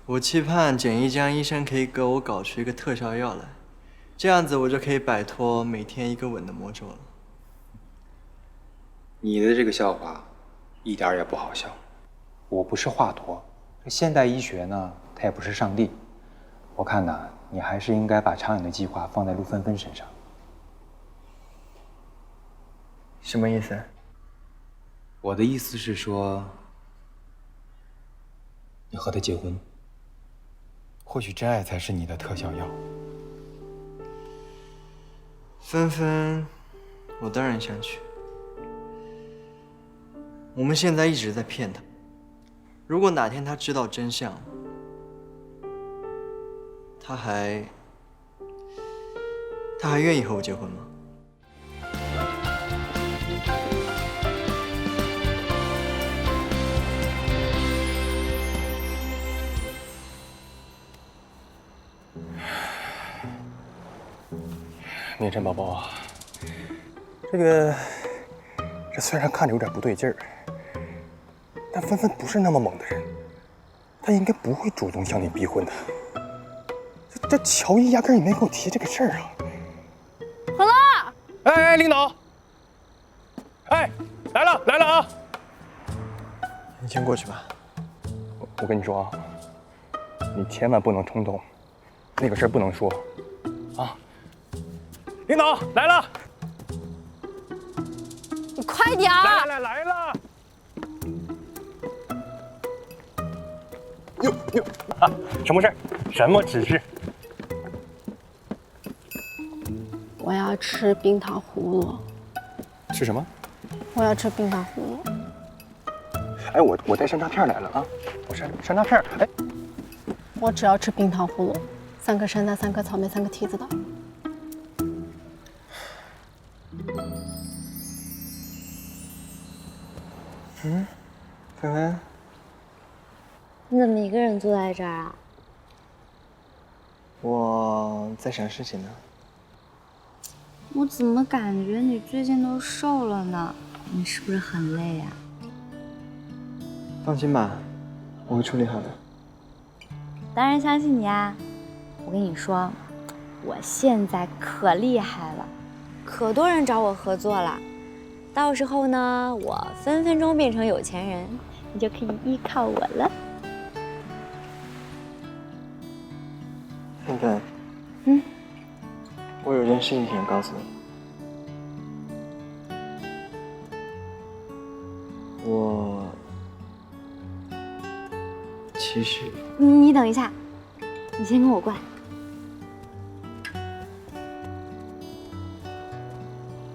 我期盼简一江医生可以给我搞出一个特效药来，这样子我就可以摆脱每天一个吻的魔咒了。你的这个笑话一点也不好笑。我不是华佗，这现代医学呢，它也不是上帝。我看呢，你还是应该把长远的计划放在陆芬芬身上。什么意思？我的意思是说，你和他结婚，或许真爱才是你的特效药。芬芬，我当然想娶。我们现在一直在骗他，如果哪天他知道真相，他还愿意和我结婚吗？明晨宝宝啊，这虽然看着有点不对劲儿，但芬芬不是那么猛的人，她应该不会主动向你逼婚的。这乔伊压根儿也没跟我提这个事儿啊。好了。哎，领导，哎，来了啊！你先过去吧。我跟你说啊，你千万不能冲动，那个事儿不能说啊。领导来了，你快点儿！来了！哟，啊，什么事儿？什么指示？我要吃冰糖葫芦。吃什么？我要吃冰糖葫芦。哎，我带山楂片来了啊！我山楂片，哎，我只要吃冰糖葫芦，3颗山楂，3颗草莓，3个提子的。嗯，芬芬，你怎么一个人坐在这儿啊？我在想事情呢。我怎么感觉你最近都瘦了呢？你是不是很累呀？放心吧，我会处理好的。当然相信你啊！我跟你说，我现在可厉害了，可多人找我合作了。到时候呢，我分分钟变成有钱人，你就可以依靠我了。芬芬，我有件事情想告诉你。我其实……你等一下，你先跟我过来。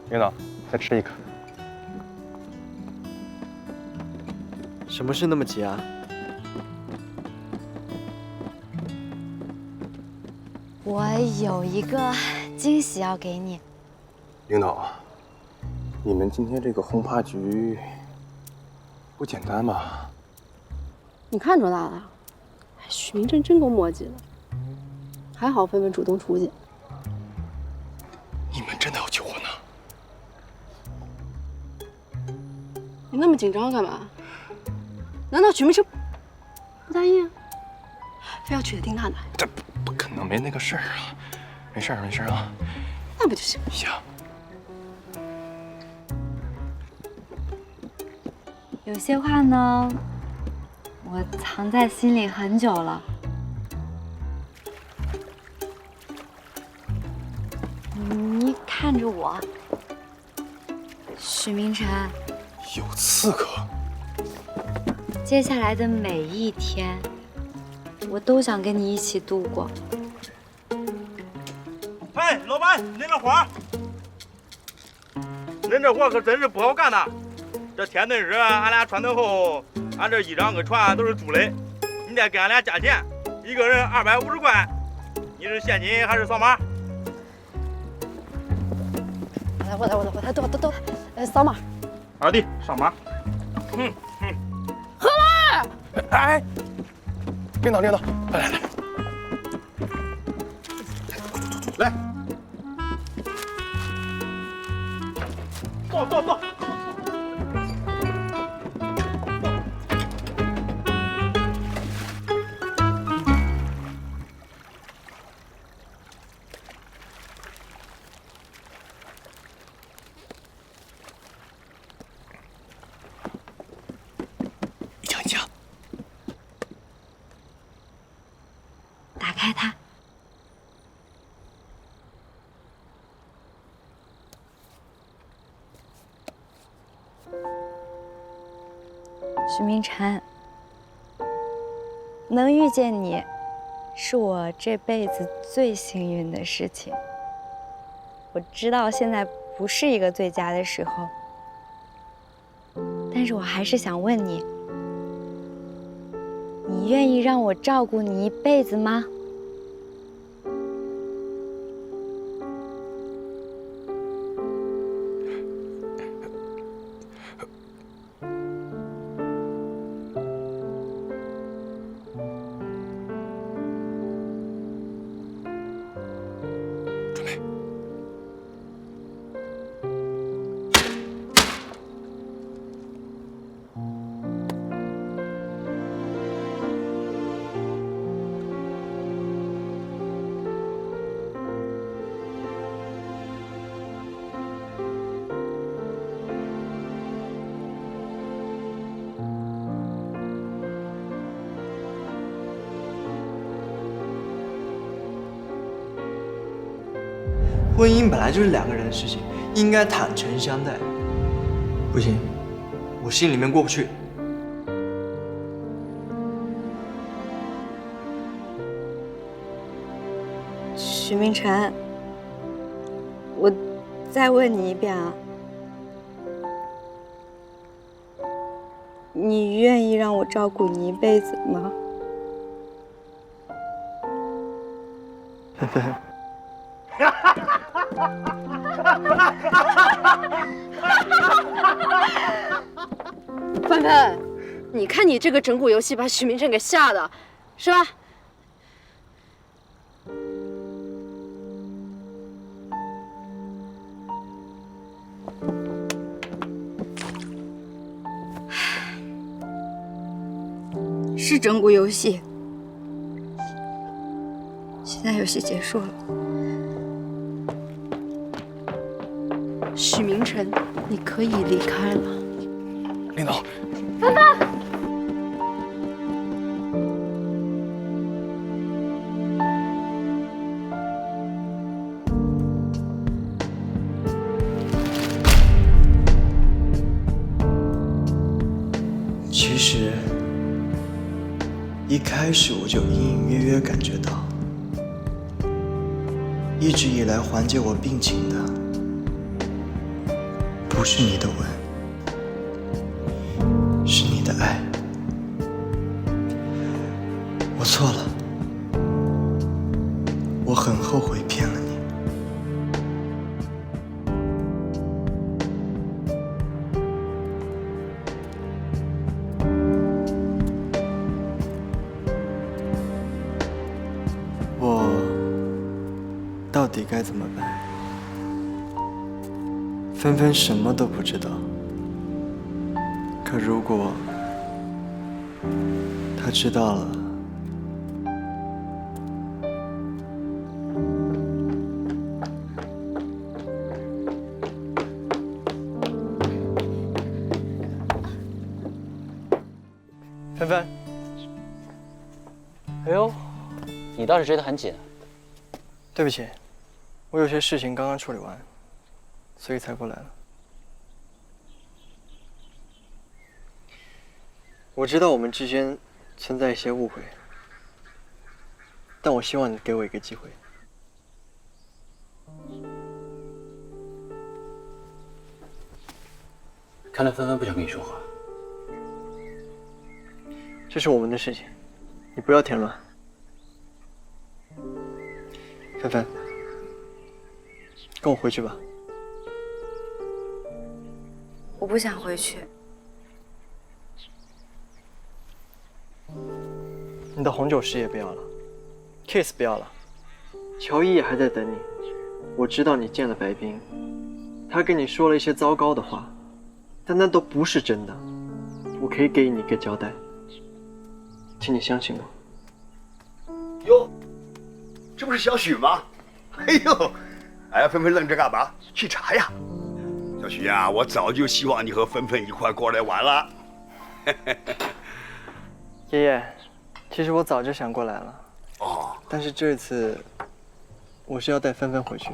领导，再吃一颗。什么事那么急啊？我有一个惊喜要给你。领导，你们今天这个轰趴局不简单吧？你看出来了，许明真够磨叽的，还好芬芬主动出击。你们真的要求婚呢？你那么紧张干嘛？难道许明生不答应啊？非要娶了丁娜娜？这不可能，没那个事儿啊！没事啊。那不就行？行。有些话呢，我藏在心里很久了。你看着我，许明晨。有刺客。接下来的每一天，我都想跟你一起度过。哎，老板，您这活儿，您这活儿可真是不好干呐！这天顿时，俺俩穿的后，俺这衣裳跟船都是租的，你得给俺俩加钱，一个人250块。你是现金还是扫码？我来，都，扫码。二弟上马。何来？哎，领导，来。来，坐。一枪。打开它。许明晨，能遇见你，是我这辈子最幸运的事情。我知道现在不是一个最佳的时候，但是我还是想问你，你愿意让我照顾你一辈子吗？婚姻本来就是2个人的事情，应该坦诚相待。不行，我心里面过不去。许明晨，我再问你一遍啊，你愿意让我照顾你一辈子吗？芬芬。芬芬，你看你这个整蛊游戏把许明晨给吓的，是吧？是整蛊游戏，现在游戏结束了。许明晨，你可以离开了。领导，芬芬，其实一开始我就隐隐约约感觉到，一直以来缓解我病情的不是你的吻，是你的爱。我错了，我很后悔骗了你。我到底该怎么办？芬芬什么都不知道，可如果她知道了，芬芬，哎呦，你倒是追得很紧。对不起，我有些事情刚刚处理完，所以才过来了。我知道我们之间存在一些误会，但我希望你给我一个机会。看来芬芬不想跟你说话。这是我们的事情，你不要添乱。芬芬，跟我回去吧。我不想回去。你的红酒师也不要了 ，Kiss 不要了，乔伊也还在等你。我知道你见了白冰，他跟你说了一些糟糕的话，但那都不是真的。我可以给你一个交代，请你相信我。哟，这不是小许吗？哎呦，哎呀，芬芬愣着干嘛？去查呀！小许呀，我早就希望你和芬芬一块过来玩了。爷爷，其实我早就想过来了。哦。但是这次，我是要带芬芬回去。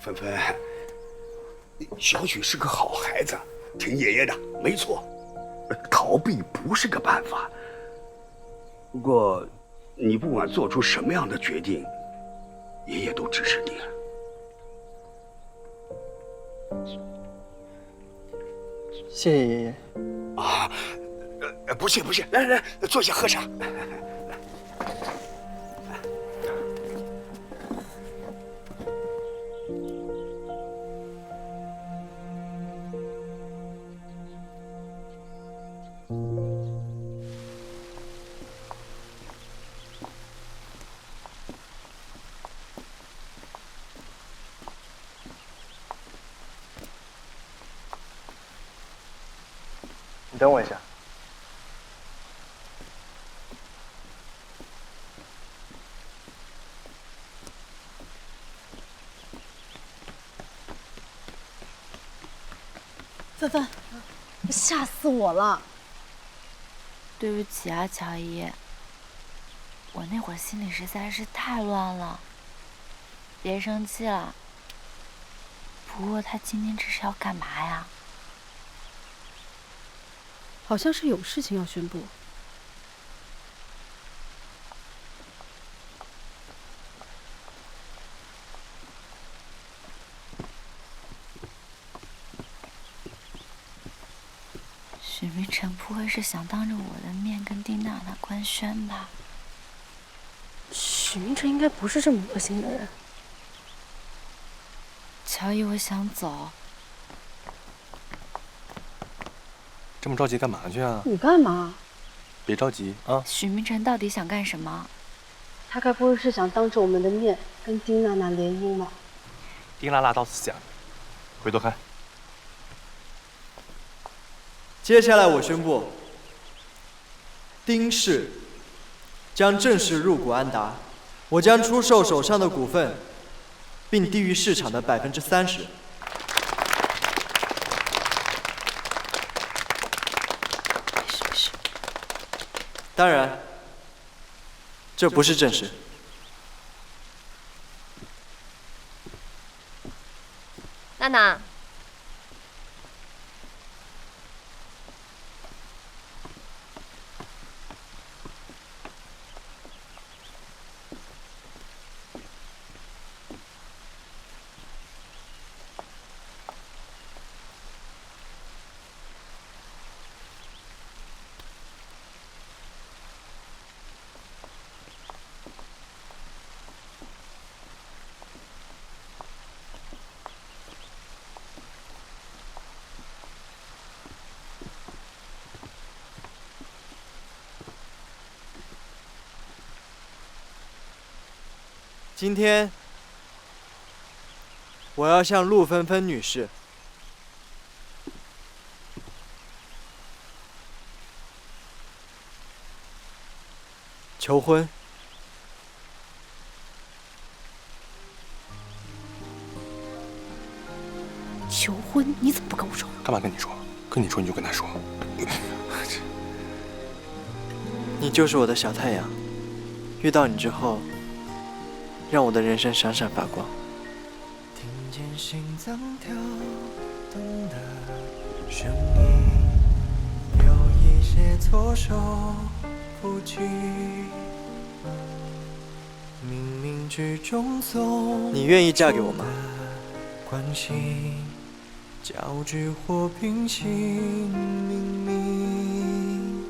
芬芬，小许是个好孩子，听爷爷的，没错。逃避不是个办法。不过，你不管做出什么样的决定，爷爷都支持你。谢谢爷爷。啊，不谢不谢，来来来，坐下喝茶。你等我一下。芬芬，吓死我了！对不起啊，乔伊，我那会儿心里实在是太乱了，别生气了。不过他今天这是要干嘛呀？好像是有事情要宣布。许明晨不会是想当着我的面跟丁娜娜官宣吧？许明晨应该不是这么恶心的人。乔伊，我想走。这么着急干嘛去啊？你干嘛？别着急啊。许明晨到底想干什么？他该不会是想当着我们的面跟丁娜娜联姻吧？丁娜娜倒是想，回头看。接下来我宣布，丁氏将正式入股安达，我将出售手上的股份，并低于市场的30%。当然，这不是正式。娜娜。今天，我要向陆芬芬女士求婚。求婚？你怎么不跟我说？干嘛跟你说？跟你说你就跟他说。你就是我的小太阳，遇到你之后，让我的人生闪闪发光。听见心脏跳动的声音，有一些措手不及，冥冥之中总你愿意嫁给我吗？关系交织或平行，明明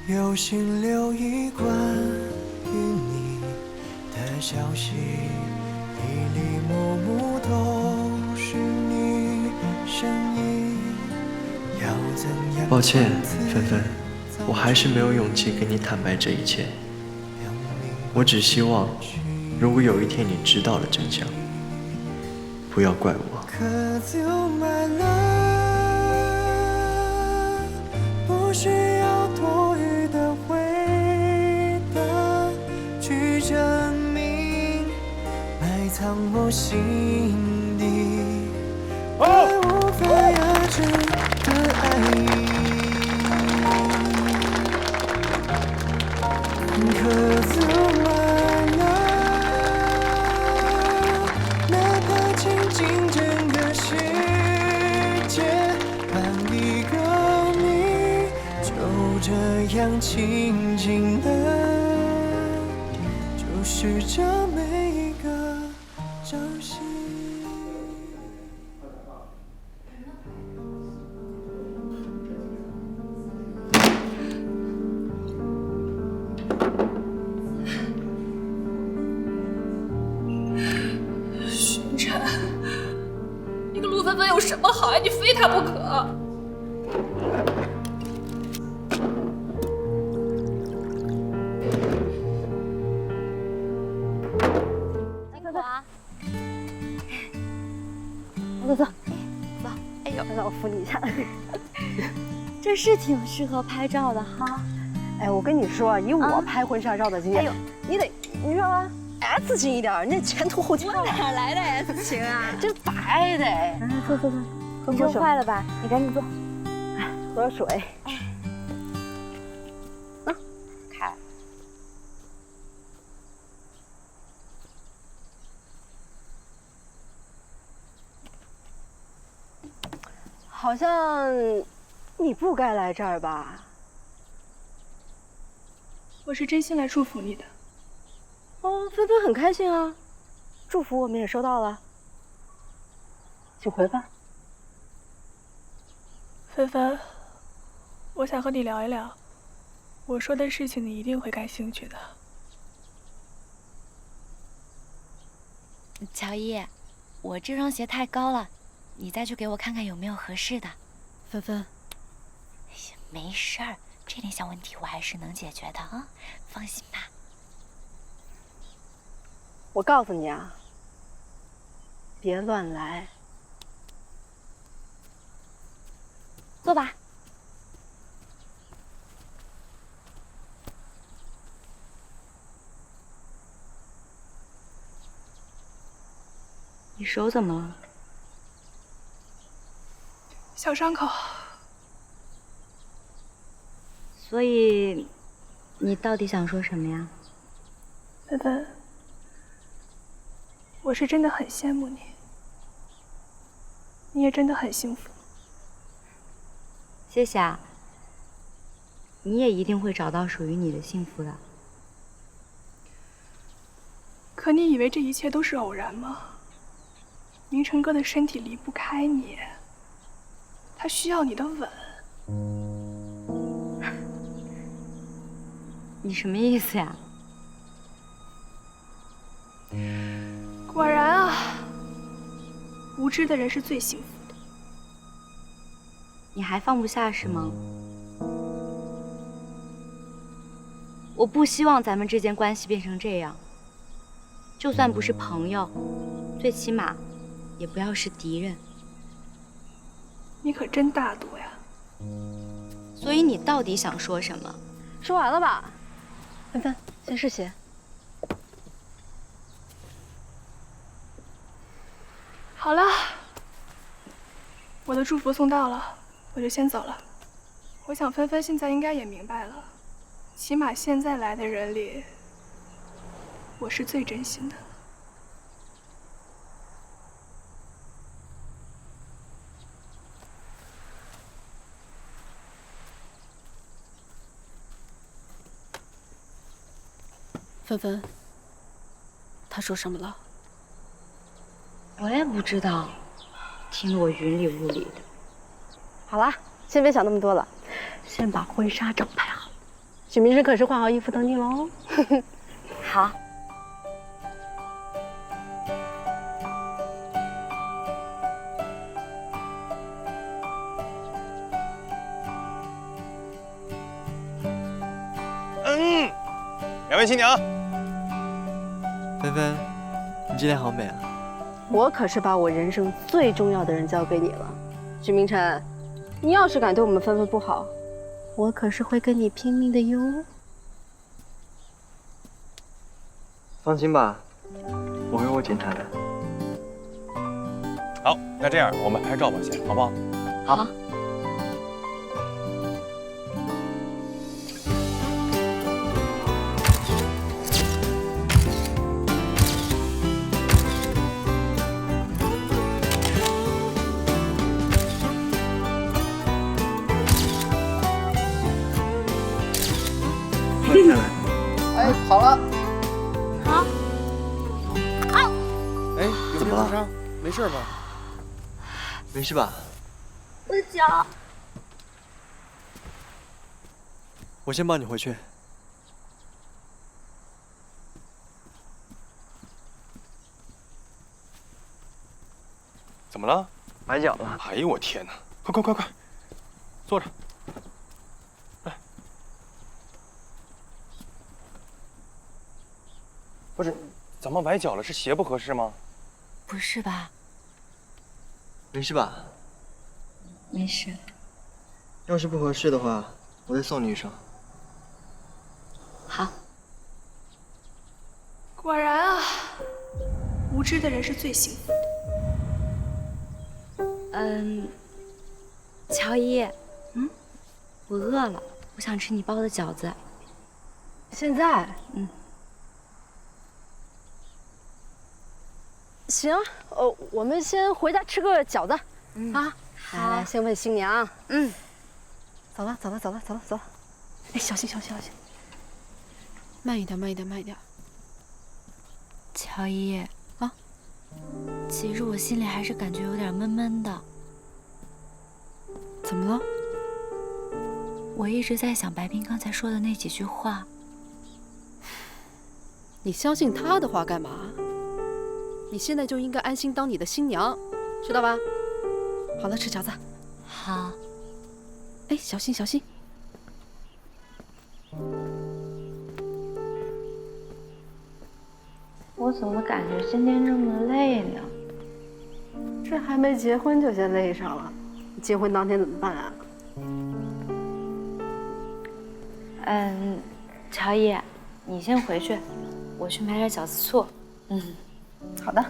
有心留一关于你的消息，里里幕幕都是你声音，要怎样？抱歉，芬芬，我还是没有勇气跟你坦白这一切。我只希望，如果有一天你知道了真相，不要怪我。Cause you my love， 不需要多余的回答去证明埋藏我心底爱无法压制的爱意。Cause you my love， 哪怕倾尽整个世界，换一个你，就这样轻轻的注视着每一个朝夕。寻尘，你跟陆芬芬有什么好呀？你非她不可。走走走，哎呦，让我扶你一下。这是挺适合拍照的哈。哎，我跟你说，以我拍婚纱照的经验，你知道吗 ？S 型一点，那前凸后翘。哪来的 S 型啊？这白的。坐坐坐，你热坏了吧？你赶紧坐。哎，喝点水。开。好像你不该来这儿吧？我是真心来祝福你的。哦，芬芬很开心啊，祝福我们也收到了，请回吧。芬芬，我想和你聊一聊，我说的事情你一定会感兴趣的。乔伊，我这双鞋太高了，你再去给我看看有没有合适的。芬芬，哎呀，没事儿，这点小问题我还是能解决的啊，放心吧。我告诉你啊，别乱来。坐吧。你手怎么了？小伤口。所以，你到底想说什么呀？芬芬，我是真的很羡慕你，你也真的很幸福。谢谢啊。你也一定会找到属于你的幸福的。可你以为这一切都是偶然吗？明成哥的身体离不开你，他需要你的吻。你什么意思呀？果然啊，无知的人是最幸福的。你还放不下是吗？我不希望咱们之间关系变成这样。就算不是朋友，最起码也不要是敌人。你可真大度呀！所以你到底想说什么？说完了吧？芬芬，先试鞋。好了，我的祝福送到了，我就先走了。我想芬芬现在应该也明白了，起码现在来的人里，我是最真心的。芬芬，他说什么了？我也不知道，听得我云里雾里的。好啦，先别想那么多了，先把婚纱照拍好。许明生可是换好衣服等你喽。好。两位新娘，芬芬，你今天好美啊！我可是把我人生最重要的人交给你了，许明晨，你要是敢对我们芬芬不好，我可是会跟你拼命的哟。放心吧，我会检查的。好，那这样我们拍照吧，先，好不好？好。哎，好了。好。哎，有怎么了没有受伤？没事吧？没事吧？我脚。我先抱你回去。怎么了？崴脚了。哎呦我天哪！快，坐着。来。不是，怎么崴脚了？是鞋不合适吗？不是吧？没事吧？没事。要是不合适的话，我再送你一双。好。果然啊，无知的人是最幸福的。乔伊，我饿了，我想吃你包的饺子。现在？行，我们先回家吃个饺子，啊。来，先问新娘。走了。哎，小心，慢一点。乔伊，其实我心里还是感觉有点闷闷的。怎么了？我一直在想白冰刚才说的那几句话。你相信他的话干嘛？你现在就应该安心当你的新娘，知道吧？好了，吃饺子。好。哎，小心。我怎么感觉今天这么累呢？这还没结婚就先累上了，结婚当天怎么办啊？乔伊，你先回去，我去买点饺子醋。好的，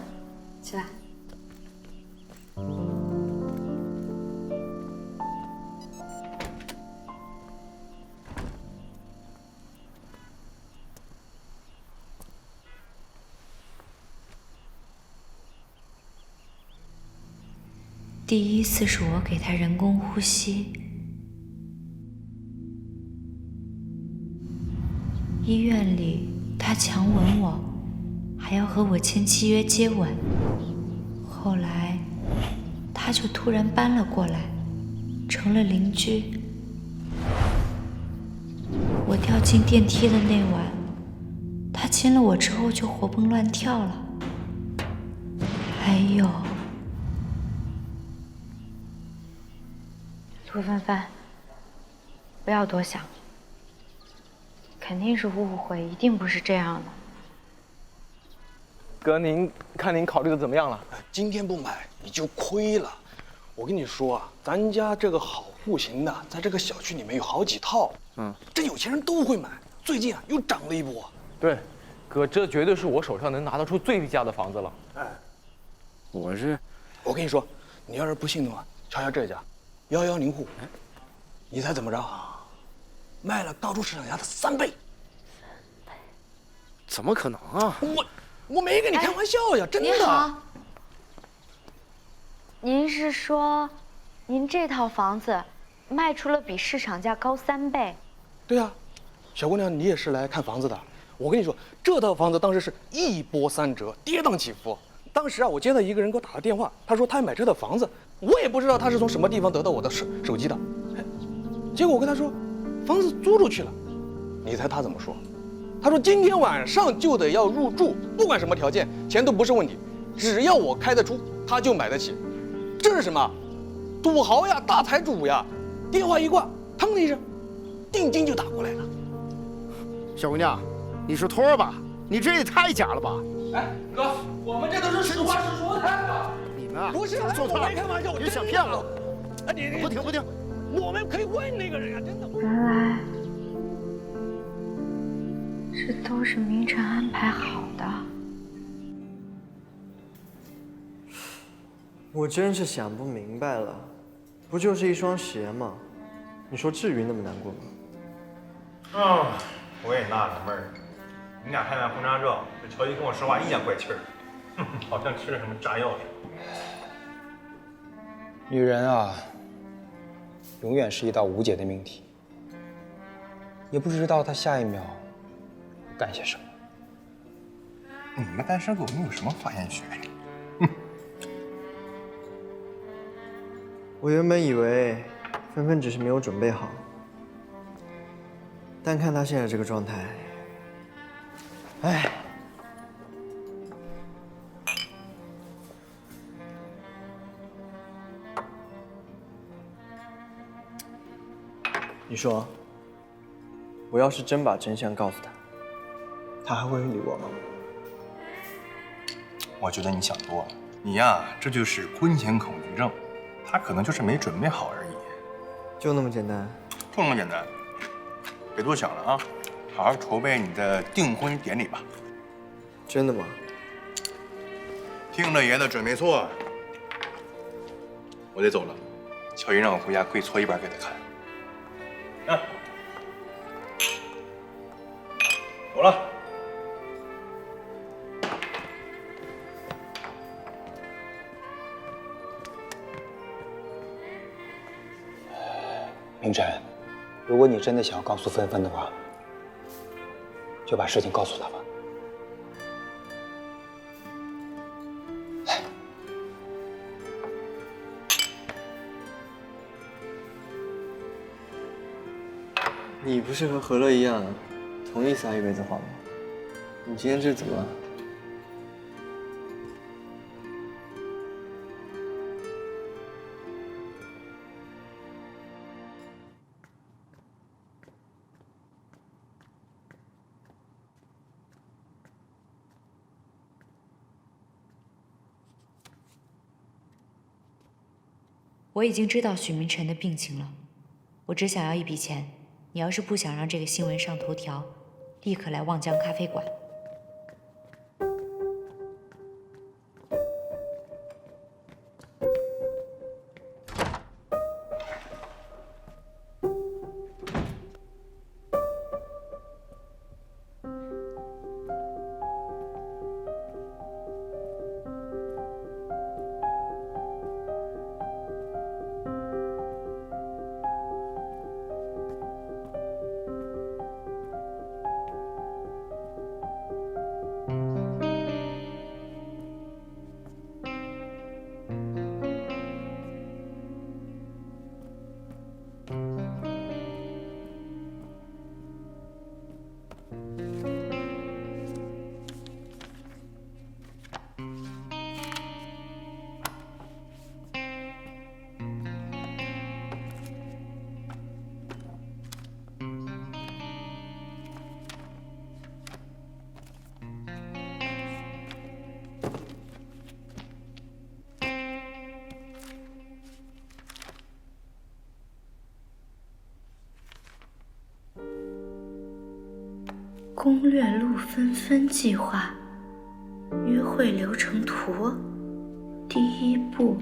起来。第一次是我给他人工呼吸，医院里他强吻我，还要和我签契约接吻。后来他就突然搬了过来，成了邻居。我掉进电梯的那晚，他亲了我之后就活蹦乱跳了。还有陆芬芬，不要多想，肯定是误会，一定不是这样的。哥，您看您考虑的怎么样了？今天不买你就亏了。我跟你说啊，咱家这个好户型的，在这个小区里面有好几套，这有钱人都会买。最近啊又涨了一波。对，哥，这绝对是我手上能拿得出最低价的房子了。我跟你说，你要是不信的话，瞧瞧这家，110户，你猜怎么着？卖了高出市场价的3倍。怎么可能啊？我没跟你开玩笑呀，真的。你好，您是说，您这套房子卖出了比市场价高3倍？对呀，小姑娘，你也是来看房子的。我跟你说，这套房子当时是一波三折，跌宕起伏。当时啊，我接到一个人给我打个电话，他说他要买这套房子，我也不知道他是从什么地方得到我的手机的。哎，结果我跟他说，房子租出去了，你猜他怎么说？他说今天晚上就得要入住，不管什么条件，钱都不是问题，只要我开得出，他就买得起。这是什么？土豪呀，大财主呀！电话一挂，腾的一声，定金就打过来了。小姑娘，你是托儿吧？你这也太假了吧！哎，哥，我们这都是实话实说的。你们啊，不是做套，没开玩笑，我别想骗我。哎，你不听不听，我们可以问那个人啊，真的。原来这都是明晨安排好的。我真是想不明白了，不就是一双鞋吗？你说至于那么难过吗？我也纳了闷儿，你俩看看婚纱照，这乔伊跟我说话一样怪气儿，好像吃了什么炸药似的。女人啊，永远是一道无解的命题，也不知道她下一秒干些什么。你们单身狗能有什么发言权？我原本以为芬芬只是没有准备好，但看她现在这个状态，哎，你说，我要是真把真相告诉她，她还会理我吗？我觉得你想多了，你呀，这就是婚前恐惧症，他可能就是没准备好而已。就那么简单？就那么简单，别多想了啊，好好筹备你的订婚典礼吧。真的吗？听了爷的准没错。我得走了，乔伊让我回家跪搓衣板给他看。走了。明晨，如果你真的想要告诉芬芬的话，就把事情告诉她吧。你不是和何乐一样，同意撒一辈子谎吗？你今天这怎么了？我已经知道许明晨的病情了，我只想要一笔钱。你要是不想让这个新闻上头条，立刻来望江咖啡馆。攻略陆芬芬计划约会流程图，第一步，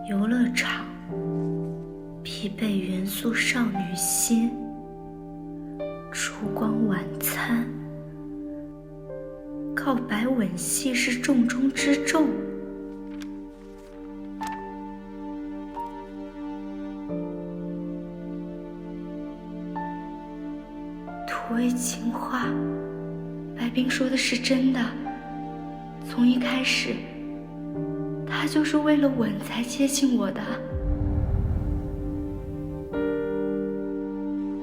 游乐场，必备元素少女心，烛光晚餐，告白吻戏是重中之重。土味情话，白冰说的是真的。从一开始，他就是为了吻才接近我的。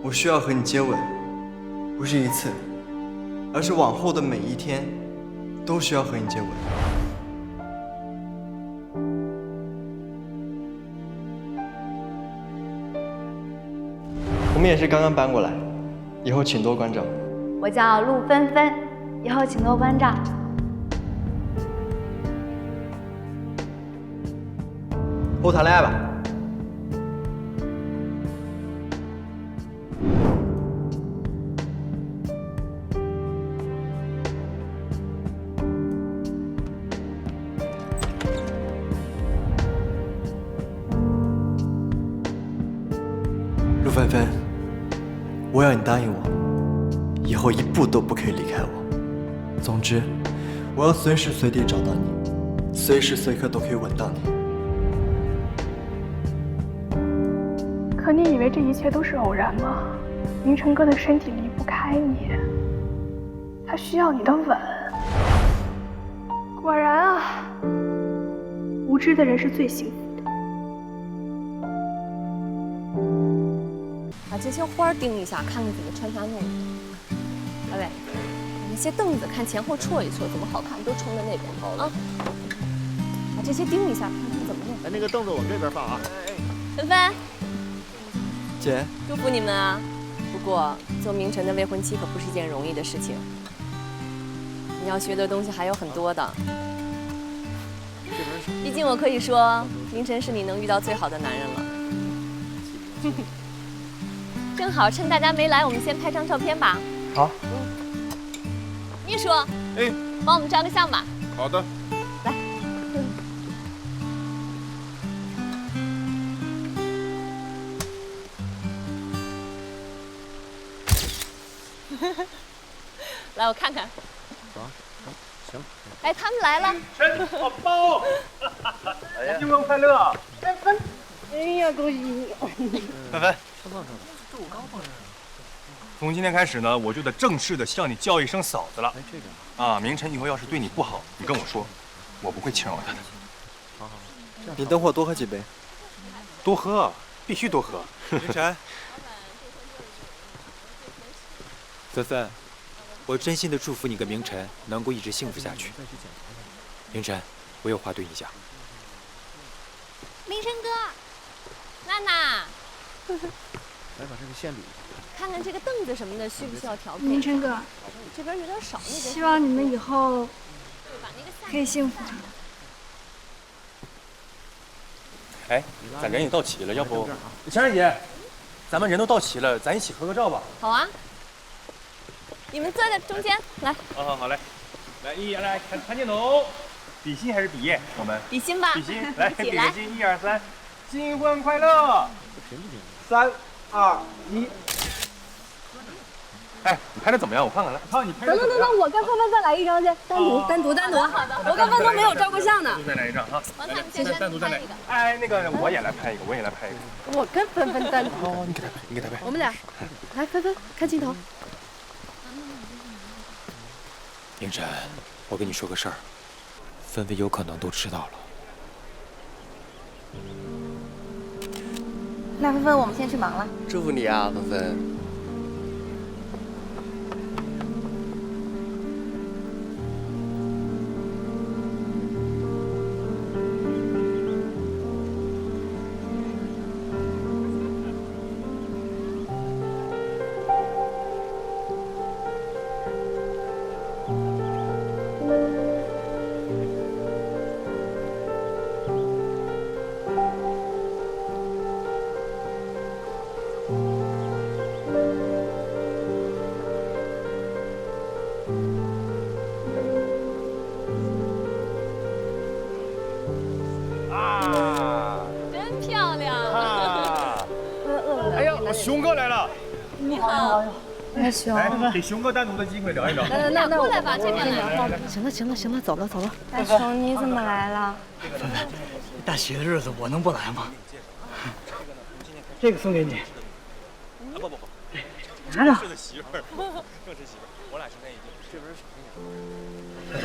我需要和你接吻，不是一次，而是往后的每一天，都需要和你接吻。我们也是刚刚搬过来，以后请多关照。我叫陆芬芬，以后请多关照。和我谈恋爱吧。陆芬芬，我要你答应我，以后一步都不可以离开我。总之，我要随时随地找到你，随时随刻都可以吻到你。可你以为这一切都是偶然吗？明成哥的身体离不开你，他需要你的吻。果然啊，无知的人是最幸福的。把这些花盯一下，看看怎么穿插弄的。喂喂，那些凳子看前后错一错，怎么好看都冲着那边啊！把这些盯一下，看看怎么弄。哎，那个凳子往这边放啊。芬芬，姐，祝福你们啊！不过做明晨的未婚妻可不是一件容易的事情，你要学的东西还有很多的。毕竟我可以说，明晨是你能遇到最好的男人了。正好趁大家没来，我们先拍张照片吧。好。秘书，帮我们照个相吧。好的。来。来，我看看。行。哎，他们来了。陈宝宝，新婚快乐！哎呀，恭喜你！芬芬，从今天开始呢，我就得正式的向你叫一声嫂子了。啊，明晨以后要是对你不好，你跟我说，我不会轻饶他的。好，你等会儿多喝几杯。多喝，必须多喝。明晨，芬芬，我真心的祝福你跟明晨能够一直幸福下去。明晨，我有话对你讲。明晨哥，娜娜，来把这个线捋。看看这个凳子什么的，需不需要调配？明晨哥，这边有点少那个。希望你们以后可以幸福。哎，咱人也到齐了，要不，强珊姐，咱们人都到齐了，咱一起合个照吧。好啊，你们坐在中间来。好嘞，来来看镜头，比心还是比耶？我们比心吧。比心，来比个心，1、2、3，新婚快乐！3、2、1。哎，你拍的怎么样？我看看来。看你拍的。等，我跟芬芬再来一张去，单独。好的。我跟芬芬没有照过相呢。再来一张哈。王总，你先单独再来。哎，那个我也来拍一个。我跟芬芬单独。哦，你给他拍。我们俩，来，芬芬看镜头。明晨，我跟你说个事儿，芬芬有可能都知道了。那芬芬，我们先去忙了。祝福你啊，芬芬。熊哥来了，你好，哎，熊，来给熊哥单独的机会聊一聊。那过来吧，这边来。行了，走了。大熊，你怎么来了？芬芬，大喜的日子我能不来吗？这个送给你。不，拿着。正是媳妇儿，我俩现在已经这边是芬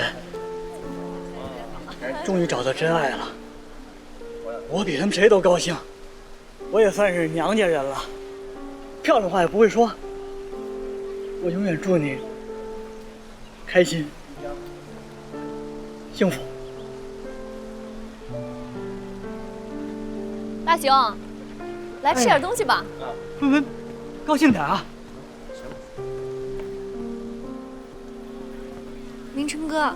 芬，终于找到真爱了。我比他们谁都高兴，我也算是娘家人了，漂亮话也不会说。我永远祝你开心、幸福。大熊，来吃点东西吧。芬芬，高兴点啊！明成哥，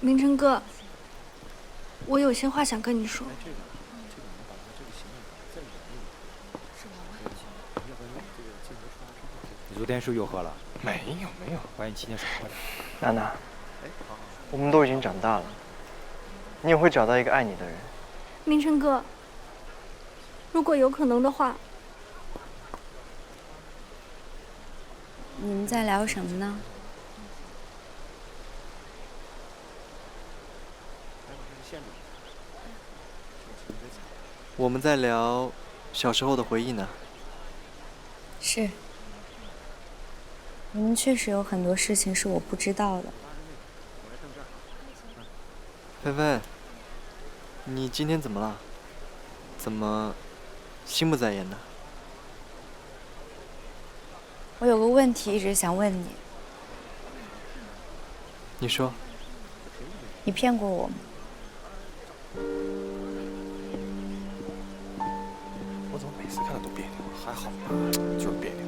明成哥，我有些话想跟你说。你昨天是不是又喝了？没有。怀疑你今天少喝点。娜娜，我们都已经长大了，你也会找到一个爱你的人。明成哥，如果有可能的话，你们在聊什么呢？我们在聊小时候的回忆呢。是，你们确实有很多事情是我不知道的。芬芬，你今天怎么了？怎么心不在焉呢？我有个问题一直想问你。你说。你骗过我吗？我怎么每次看到都别扭？还好吧，就是别扭。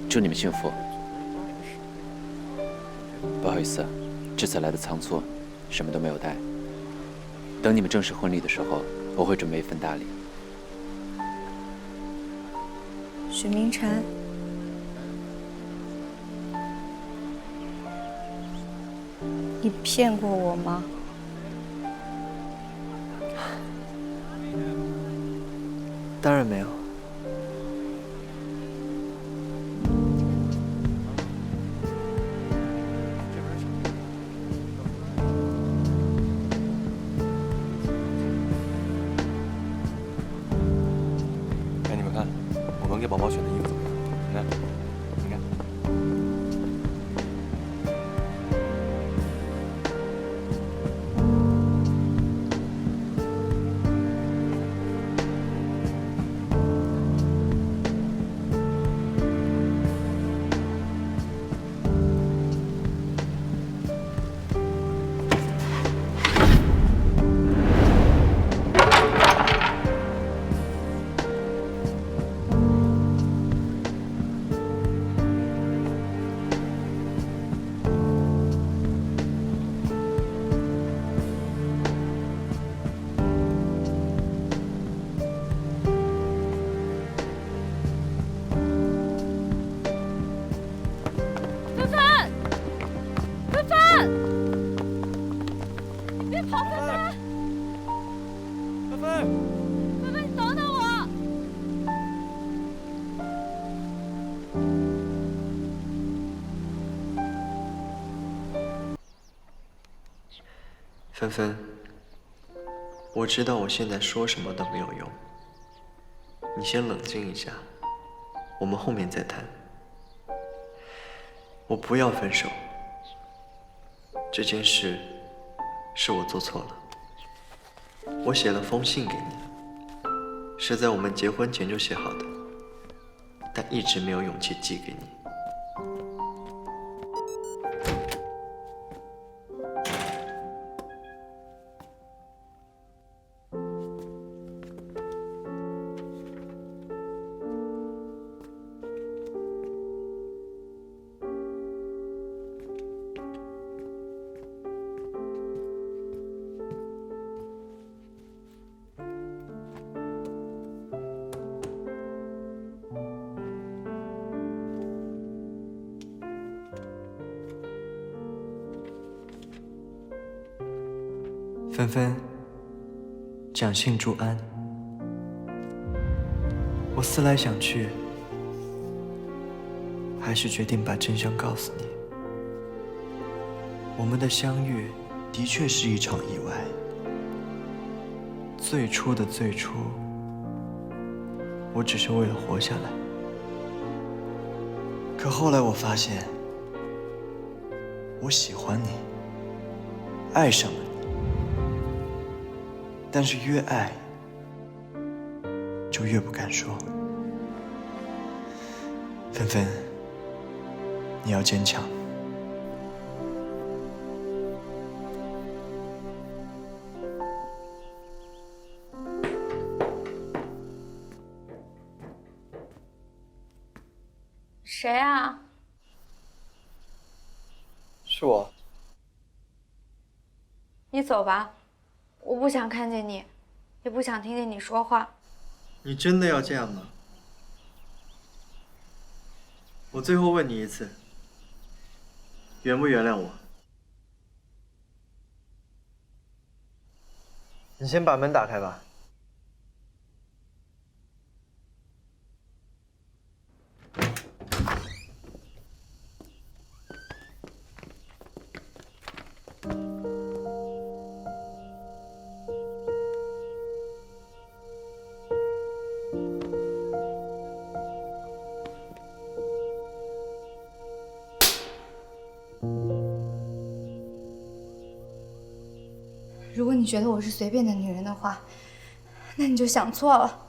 祝你们幸福。不好意思，这次来的仓促，什么都没有带。等你们正式婚礼的时候，我会准备一份大礼。许明晨，你骗过我吗？当然没有。哎，你们看，我们给宝宝选的衣服怎么样？你看，你看。芬芬，我知道我现在说什么都没有用，你先冷静一下，我们后面再谈。我不要分手，这件事是我做错了。我写了封信给你，是在我们结婚前就写好的，但一直没有勇气寄给你。芬芬，蒋姓祝安。我思来想去，还是决定把真相告诉你。我们的相遇的确是一场意外。最初的最初，我只是为了活下来，可后来我发现，我喜欢你，爱上了你，但是越爱就越不敢说。芬芬，你要坚强。谁啊？是我。你走吧，我不想看见你，也不想听见你说话。你真的要这样吗？我最后问你一次，原不原谅我？你先把门打开吧。如果你觉得我是随便的女人的话，那你就想错了。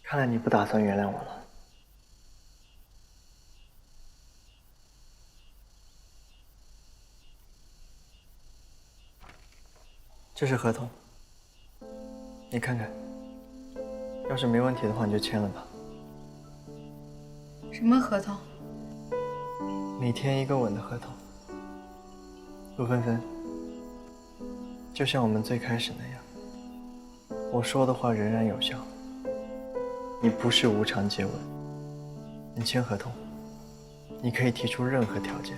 看来你不打算原谅我了。这是合同，你看看，要是没问题的话，你就签了吧。什么合同？每天1个吻的合同。陆芬芬，就像我们最开始那样，我说的话仍然有效。你不是无偿接吻，你签合同，你可以提出任何条件。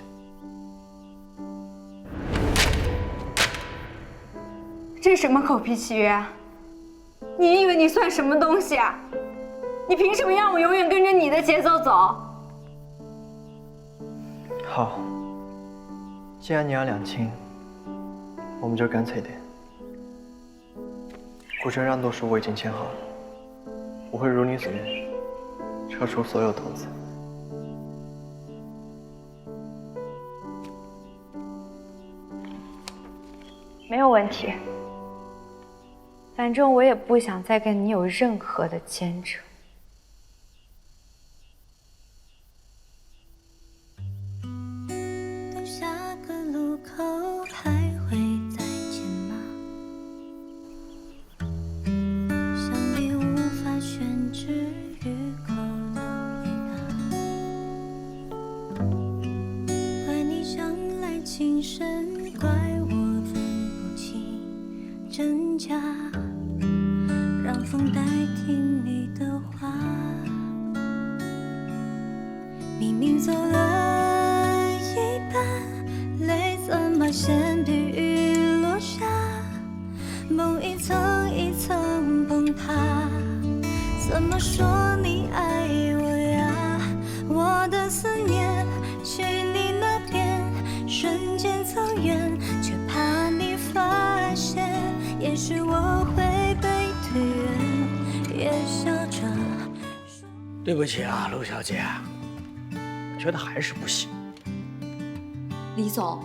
这什么狗屁契约啊？你以为你算什么东西啊？你凭什么让我永远跟着你的节奏走？好，既然你要两清，我们就干脆点。股权让渡书我已经签好了，我会如你所愿，撤出所有投资。没有问题。反正我也不想再跟你有任何的牵扯。等下个路口还会再见吗？想必无法选址雨口的回答。怪你向来轻声，怪我分不清真假。让风代替你的话，明明走了一半，泪怎么先比雨落下？梦一层一层崩塌，怎么说你爱我呀？我的思念去你那边，瞬间走远，却怕你发现，也许我会。也笑着。对不起啊，陆小姐，我觉得还是不行。李总，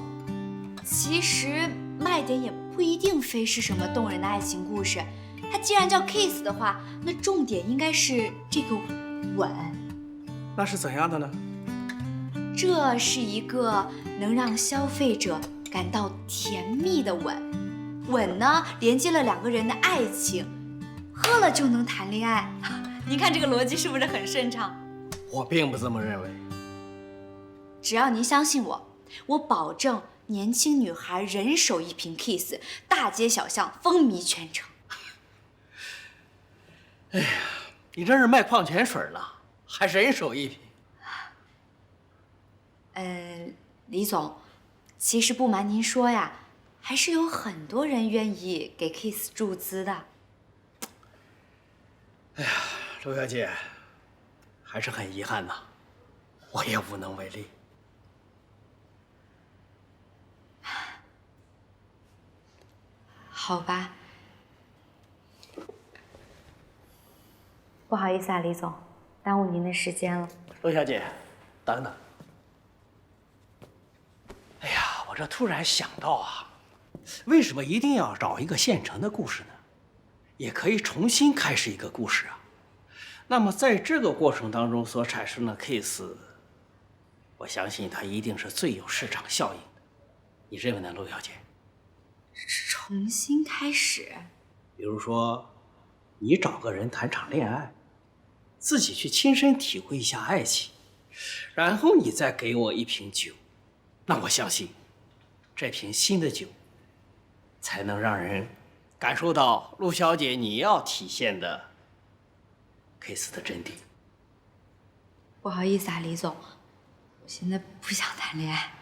其实卖点也不一定非是什么动人的爱情故事，它既然叫 kiss 的话，那重点应该是这个吻。那是怎样的呢？这是一个能让消费者感到甜蜜的吻。吻呢，连接了2个人的爱情。喝了就能谈恋爱，你看这个逻辑是不是很顺畅？我并不这么认为。只要您相信我，我保证年轻女孩人手一瓶 Kiss， 大街小巷风靡全城。哎呀，你这是卖矿泉水了，还人手一瓶？李总，其实不瞒您说呀，还是有很多人愿意给 Kiss 注资的。哎呀，陆小姐，还是很遗憾呐，我也无能为力。好吧，不好意思啊，李总，耽误您的时间了。陆小姐，等等。哎呀，我这突然想到啊，为什么一定要找一个现成的故事呢？也可以重新开始一个故事啊。那么在这个过程当中所产生的 case， 我相信它一定是最有市场效应的。你认为呢，陆小姐？重新开始？比如说，你找个人谈场恋爱，自己去亲身体会一下爱情，然后你再给我一瓶酒，那我相信，这瓶新的酒，才能让人感受到陆小姐你要体现的 case 的真谛。不好意思啊，李总，我现在不想谈恋爱。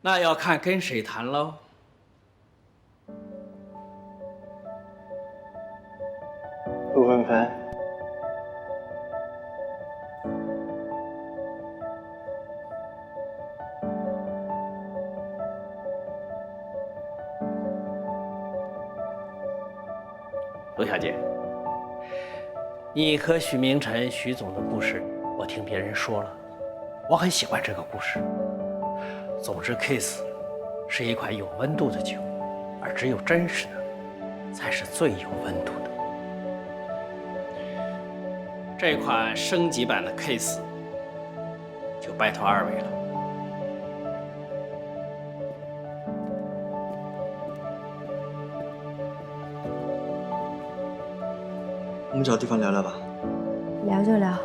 那要看跟谁谈喽。陆纷纷，陆小姐，你和许明辰、许总的故事，我听别人说了，我很喜欢这个故事。总之 ，case 是一款有温度的酒，而只有真实的，才是最有温度的。这款升级版的 case 就拜托二位了。我们找地方聊聊吧。聊就聊。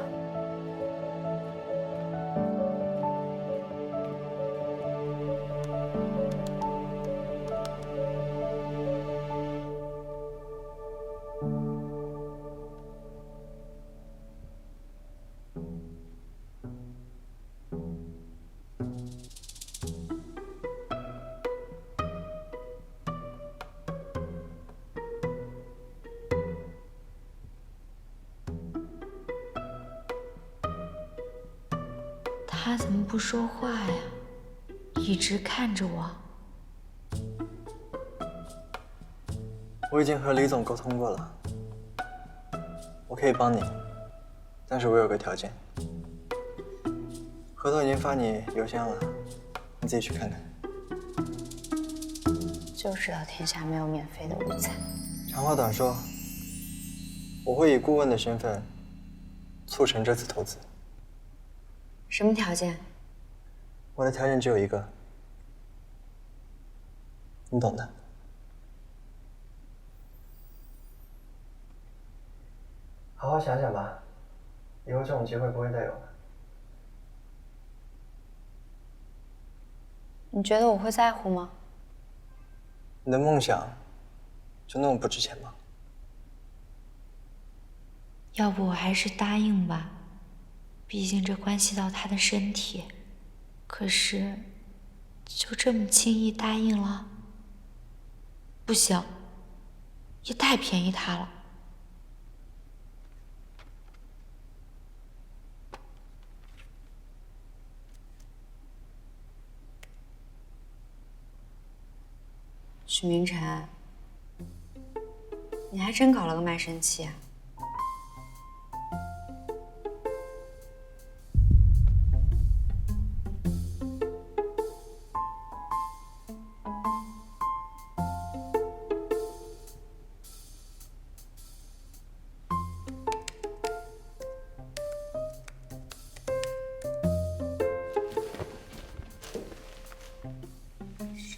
他怎么不说话呀？一直看着我。我已经和李总沟通过了，我可以帮你，但是我有个条件。合同已经发你邮箱了，你自己去看看。就知道天下没有免费的午餐。长话短说，我会以顾问的身份促成这次投资。什么条件？我的条件只有一个，你懂的。好好想想吧，以后这种机会不会再有了。你觉得我会在乎吗？你的梦想就那么不值钱吗？要不我还是答应吧，毕竟这关系到他的身体。可是，就这么轻易答应了？不行，也太便宜他了。许明辰，你还真搞了个卖身契啊！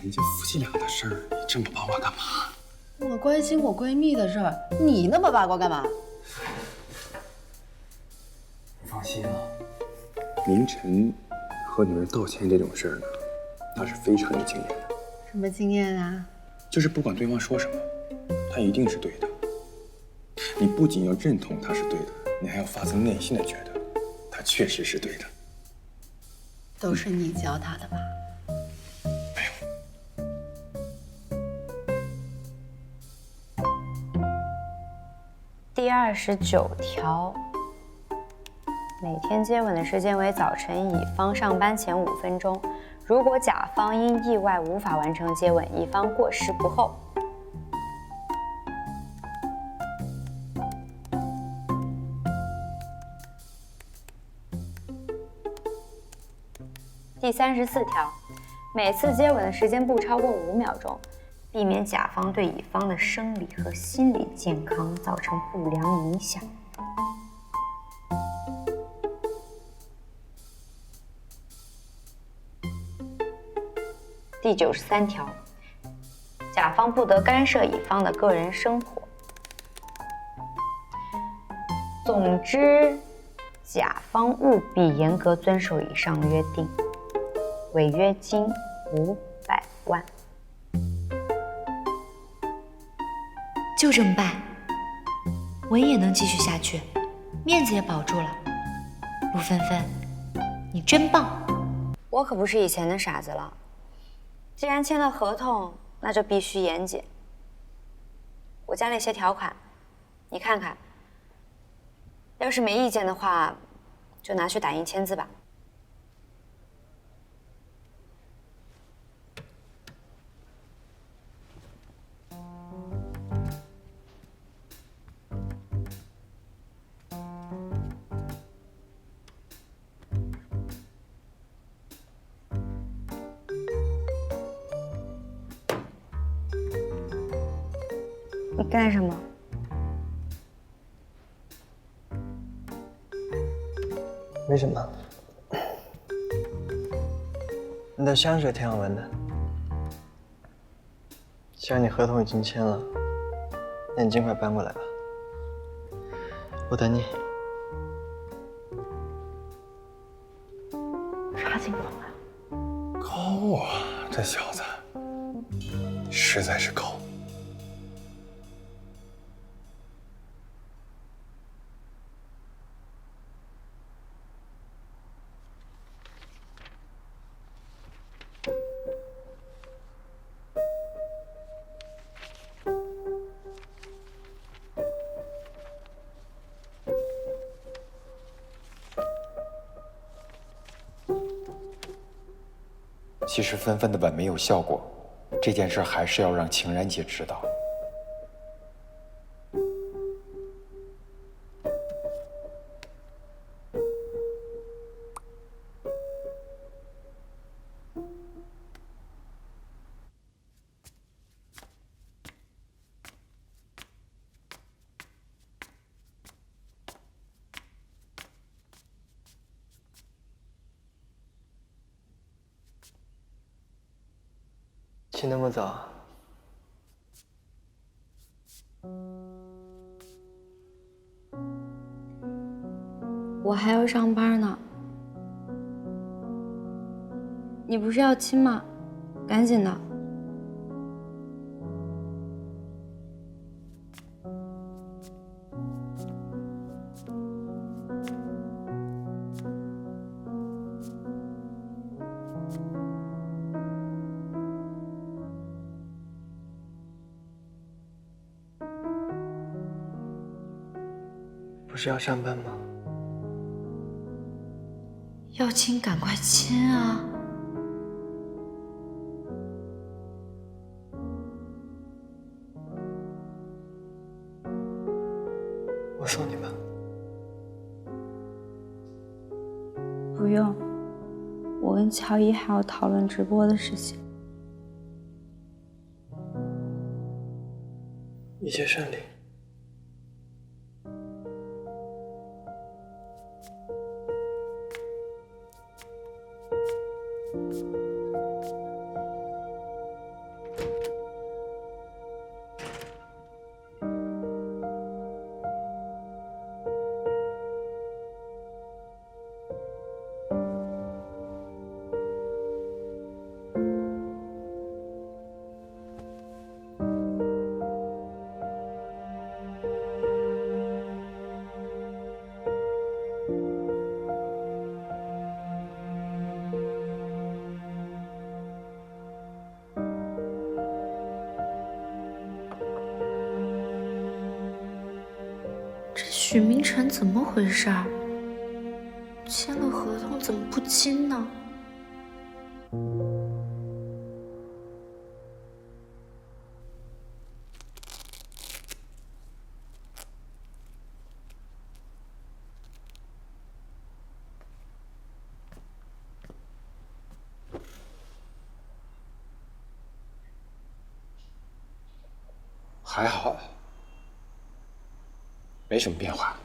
人家夫妻俩的事儿，你这么八卦干嘛？我关心我闺蜜的事儿，你那么八卦干嘛？你放心啊，明晨和女人道歉这种事儿呢，他是非常有经验的。什么经验啊？就是不管对方说什么，他一定是对的。你不仅要认同他是对的，你还要发自内心的觉得他确实是对的。都是你教他的吧？第29条，每天接吻的时间为早晨乙方上班前5分钟。如果甲方因意外无法完成接吻，乙方过失不候。第34条，每次接吻的时间不超过5秒钟，避免甲方对乙方的生理和心理健康造成不良影响。第93条，甲方不得干涉乙方的个人生活。总之，甲方务必严格遵守以上约定，违约金500万。就这么办，文也能继续下去，面子也保住了。陆芬芬，你真棒！我可不是以前的傻子了，既然签了合同，那就必须严谨。我加了一些条款，你看看。要是没意见的话，就拿去打印签字吧。你干什么？没什么。你的香水挺好闻的。既然你合同已经签了，那你尽快搬过来吧。我等你。啥情况啊？高啊，这小子，实在是高。其实纷纷的吻没有效果，这件事还是要让晴然姐知道。起那么早？我还要上班呢。你不是要亲吗？赶紧的。不是要上班吗？要亲赶快亲啊！我送你吧。不用，我跟乔伊还要讨论直播的事情。一切顺利。许明晨怎么回事儿？签了合同怎么不亲呢？还好，没什么变化。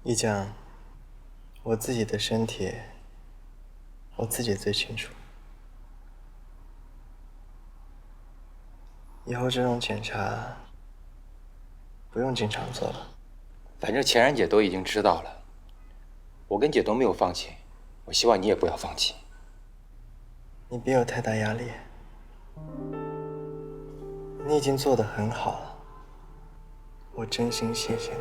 一江，我自己的身体，我自己最清楚。以后这种检查不用经常做了。反正钱然姐都已经知道了，我跟姐都没有放弃，我希望你也不要放弃。你别有太大压力，你已经做得很好了，我真心谢谢你。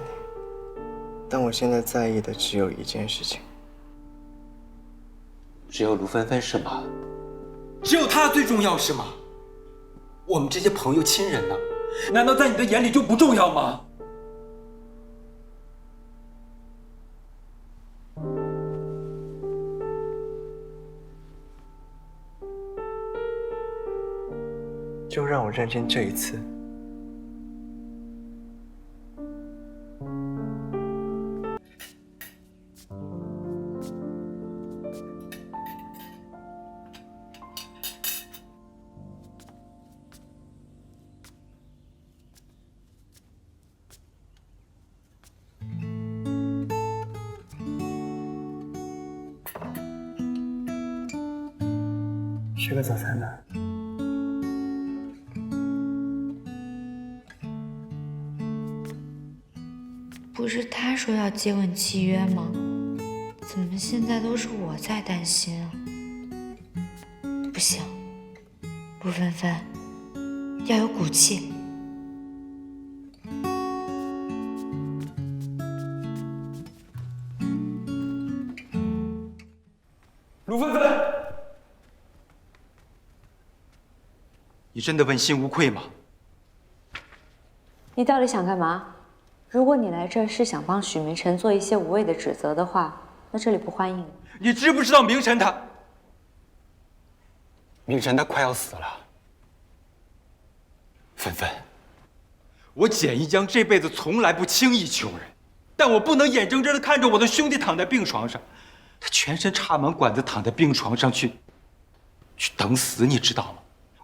但我现在在意的只有一件事情。只有卢芬芬是吗？只有她最重要是吗？我们这些朋友亲人呢？难道在你的眼里就不重要吗？就让我认真这一次。吃个早餐吧。不是他说要接吻契约吗？怎么现在都是我在担心啊？不行，陆芬芬要有骨气。卢芬芬，你真的问心无愧吗？你到底想干嘛？如果你来这儿是想帮许明晨做一些无谓的指责的话，那这里不欢迎你。你知不知道明晨他快要死了。芬芬，我简一江这辈子从来不轻易求人，但我不能眼睁睁地看着我的兄弟躺在病床上，他全身插满管子躺在病床上去等死，你知道吗？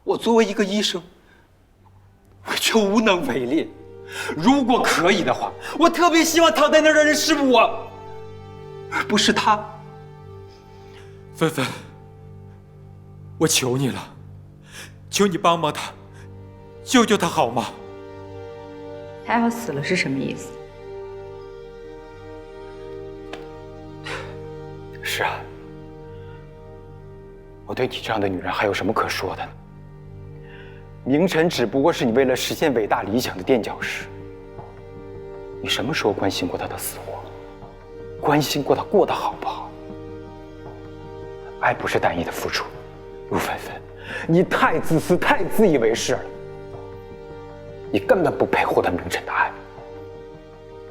我作为一个医生，我却无能为力。如果可以的话，我特别希望躺在那儿的人是我，而不是他。芬芬，我求你了，求你帮帮他，救救他好吗？他要死了是什么意思？是啊，我对你这样的女人还有什么可说的呢？明晨只不过是你为了实现伟大理想的垫脚石。你什么时候关心过他的死活？关心过他过得好不好？爱不是单一的付出，陆芬芬，你太自私，太自以为是了。你根本不配获得明晨的爱。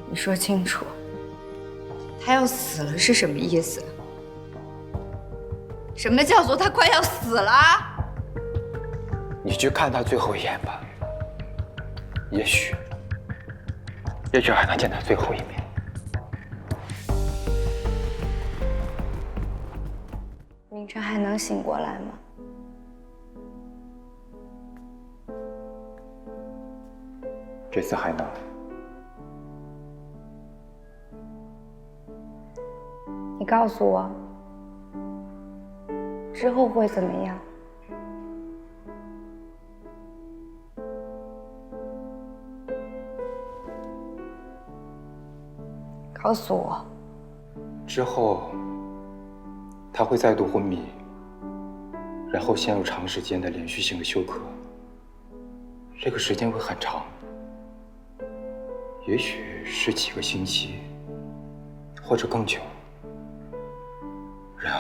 你说清楚，他要死了是什么意思？什么叫做他快要死了？你去看他最后一眼吧，也许还能见他最后一面。明晨还能醒过来吗？这次还能。你告诉我，之后会怎么样？告诉我。之后，他会再度昏迷，然后陷入长时间的连续性的休克。这个时间会很长，也许是几个星期，或者更久。然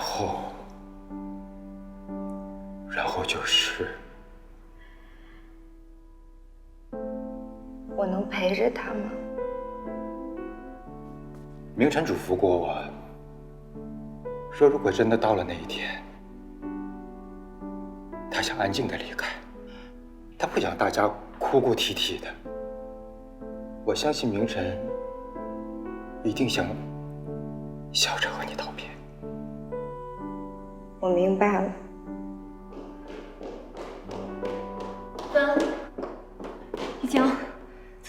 后就是，我能陪着他吗？明晨嘱咐过我，说如果真的到了那一天，他想安静的离开，他不想大家哭哭啼啼的。我相信明晨一定想笑着和你道别。我明白了，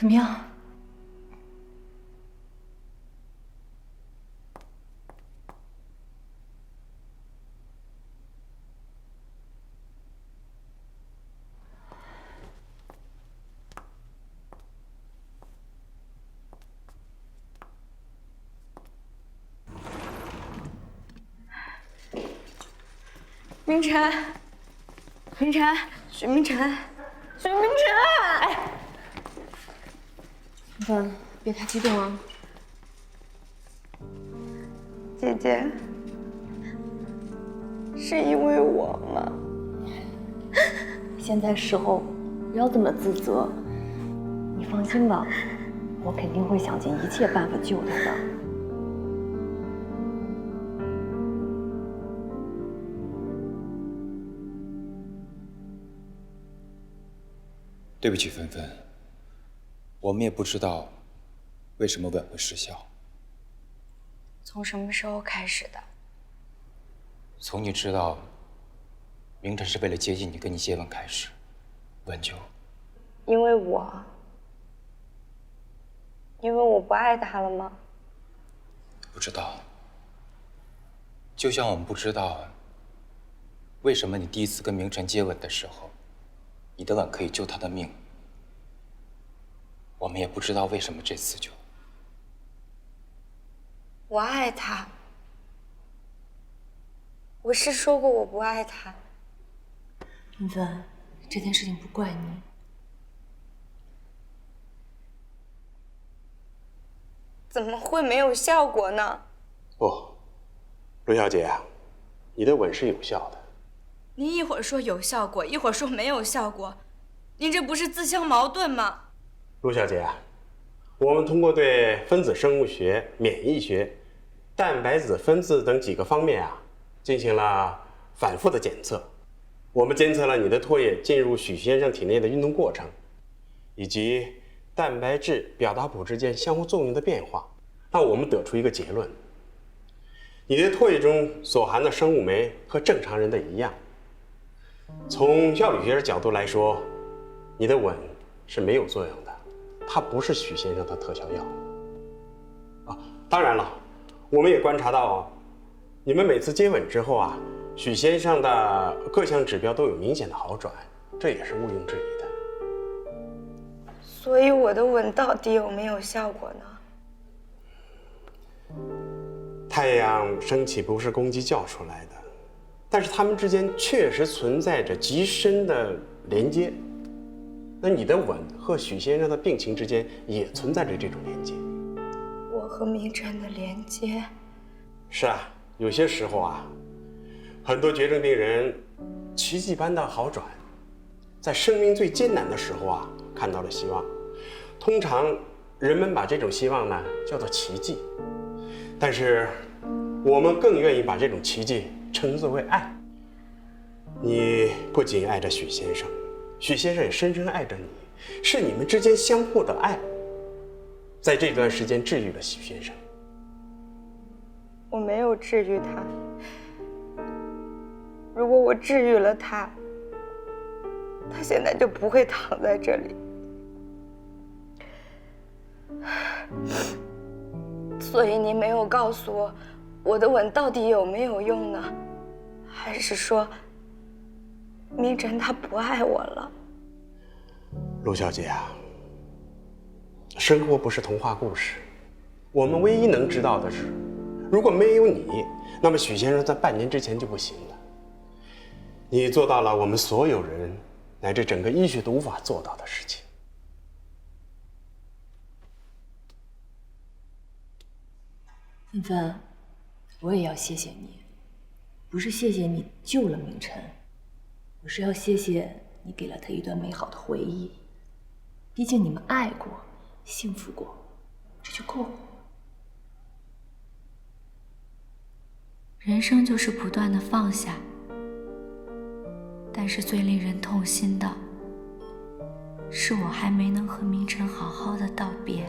怎么样？明晨，明晨，许明晨，许明晨！哎，芬芬，别太激动啊。姐姐，是因为我吗？现在时候不要这么自责。你放心吧，我肯定会想尽一切办法救他的。对不起，芬芬，我们也不知道为什么吻会失效。从什么时候开始的？从你知道明晨是为了接近你跟你接吻开始，吻就……因为我不爱他了吗？不知道。就像我们不知道为什么你第一次跟明晨接吻的时候，你的吻可以救他的命。我们也不知道为什么这次就……我爱他，我是说过我不爱他。芬芬，这件事情不怪你。怎么会没有效果呢？不，陆小姐啊，你的吻是有效的。您一会儿说有效果，一会儿说没有效果，您这不是自相矛盾吗？陆小姐啊，我们通过对分子生物学、免疫学、蛋白质分子等几个方面啊，进行了反复的检测。我们监测了你的唾液进入许先生体内的运动过程，以及蛋白质、表达谱之间相互作用的变化，让我们得出一个结论：你的唾液中所含的生物酶和正常人的一样。从药理学的角度来说，你的吻是没有作用的，它不是许先生的特效药。当然了，我们也观察到，你们每次接吻之后啊，许先生的各项指标都有明显的好转，这也是毋庸置疑的。所以我的吻到底有没有效果呢？太阳升起不是公鸡叫出来的，但是它们之间确实存在着极深的连接。那你的吻和许先生的病情之间也存在着这种连接。我和明晨的连接？是啊，有些时候啊，很多绝症病人奇迹般的好转，在生命最艰难的时候啊，看到了希望。通常人们把这种希望呢叫做奇迹，但是我们更愿意把这种奇迹称之为爱。你不仅爱着许先生，许先生也深深爱着你，是你们之间相互的爱，在这段时间治愈了许先生。我没有治愈他。如果我治愈了他，他现在就不会躺在这里。所以你没有告诉我，我的吻到底有没有用呢？还是说，明晨他不爱我了？陆小姐啊，生活不是童话故事，我们唯一能知道的是，如果没有你，那么许先生在半年之前就不行了。你做到了我们所有人乃至整个医学都无法做到的事情。芬芬，我也要谢谢你，不是谢谢你救了明晨，我是要谢谢你给了他一段美好的回忆。毕竟你们爱过，幸福过，这就够了。人生就是不断的放下，但是最令人痛心的是，我还没能和明晨好好的道别。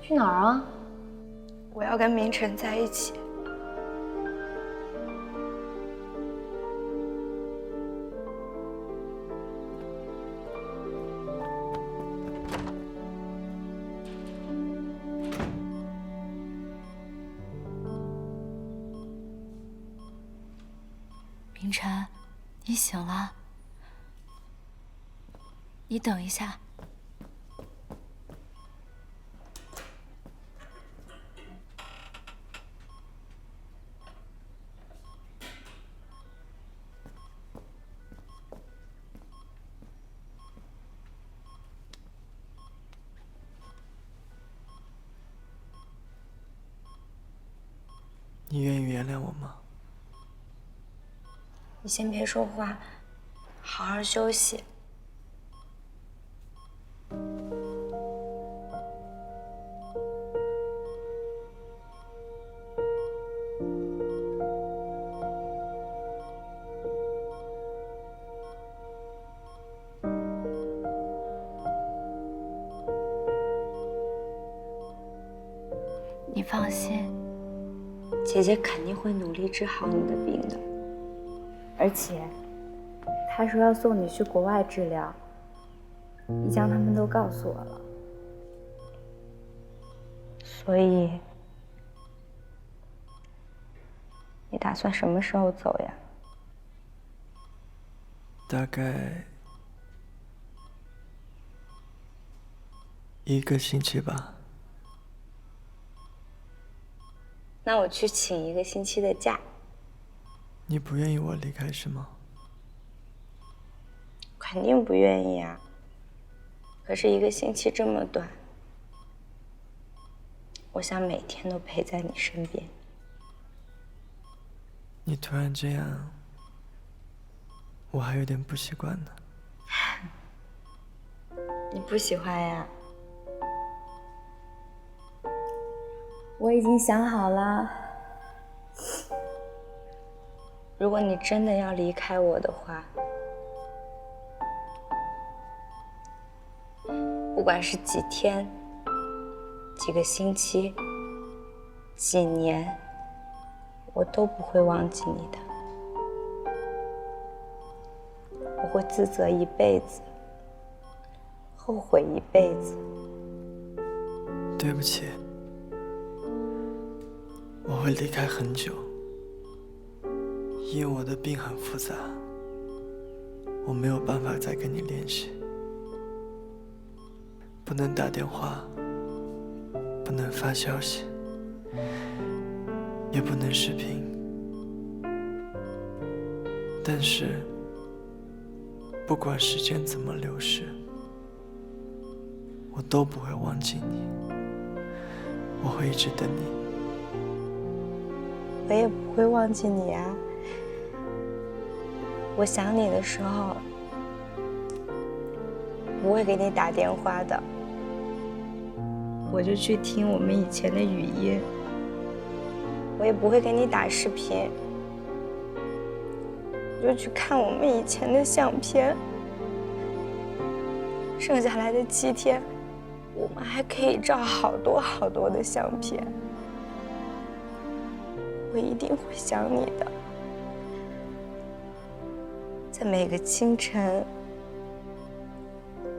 去哪儿啊？我要跟明晨在一起。明晨，你醒了，你等一下。你愿意原谅我吗？你先别说话，好好休息。你放心，姐姐肯定会努力治好你的病的。而且，她说要送你去国外治疗，一江他们都告诉我了。所以，你打算什么时候走呀？大概1个星期吧。那我去请1个星期的假。你不愿意我离开是吗？肯定不愿意啊。可是1个星期这么短，我想每天都陪在你身边。你突然这样，我还有点不习惯呢。你不喜欢呀？我已经想好了，如果你真的要离开我的话，不管是几天、几个星期、几年，我都不会忘记你的。我会自责一辈子，后悔一辈子。对不起，我会离开很久，因为我的病很复杂，我没有办法再跟你联系，不能打电话，不能发消息，也不能视频。但是，不管时间怎么流逝，我都不会忘记你，我会一直等你。我也不会忘记你啊！我想你的时候，不会给你打电话的，我就去听我们以前的语音。我也不会给你打视频，我就去看我们以前的相片。剩下来的7天，我们还可以照好多好多的相片。我一定会想你的，在每个清晨、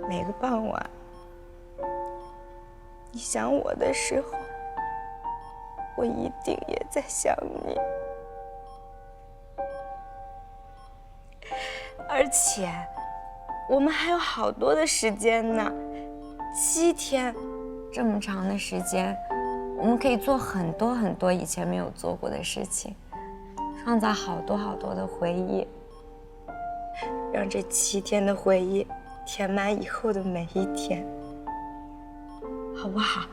每个傍晚，你想我的时候，我一定也在想你。而且，我们还有好多的时间呢，7天，这么长的时间。我们可以做很多很多以前没有做过的事情，创造好多好多的回忆，让这7天的回忆填满以后的每一天，好不好？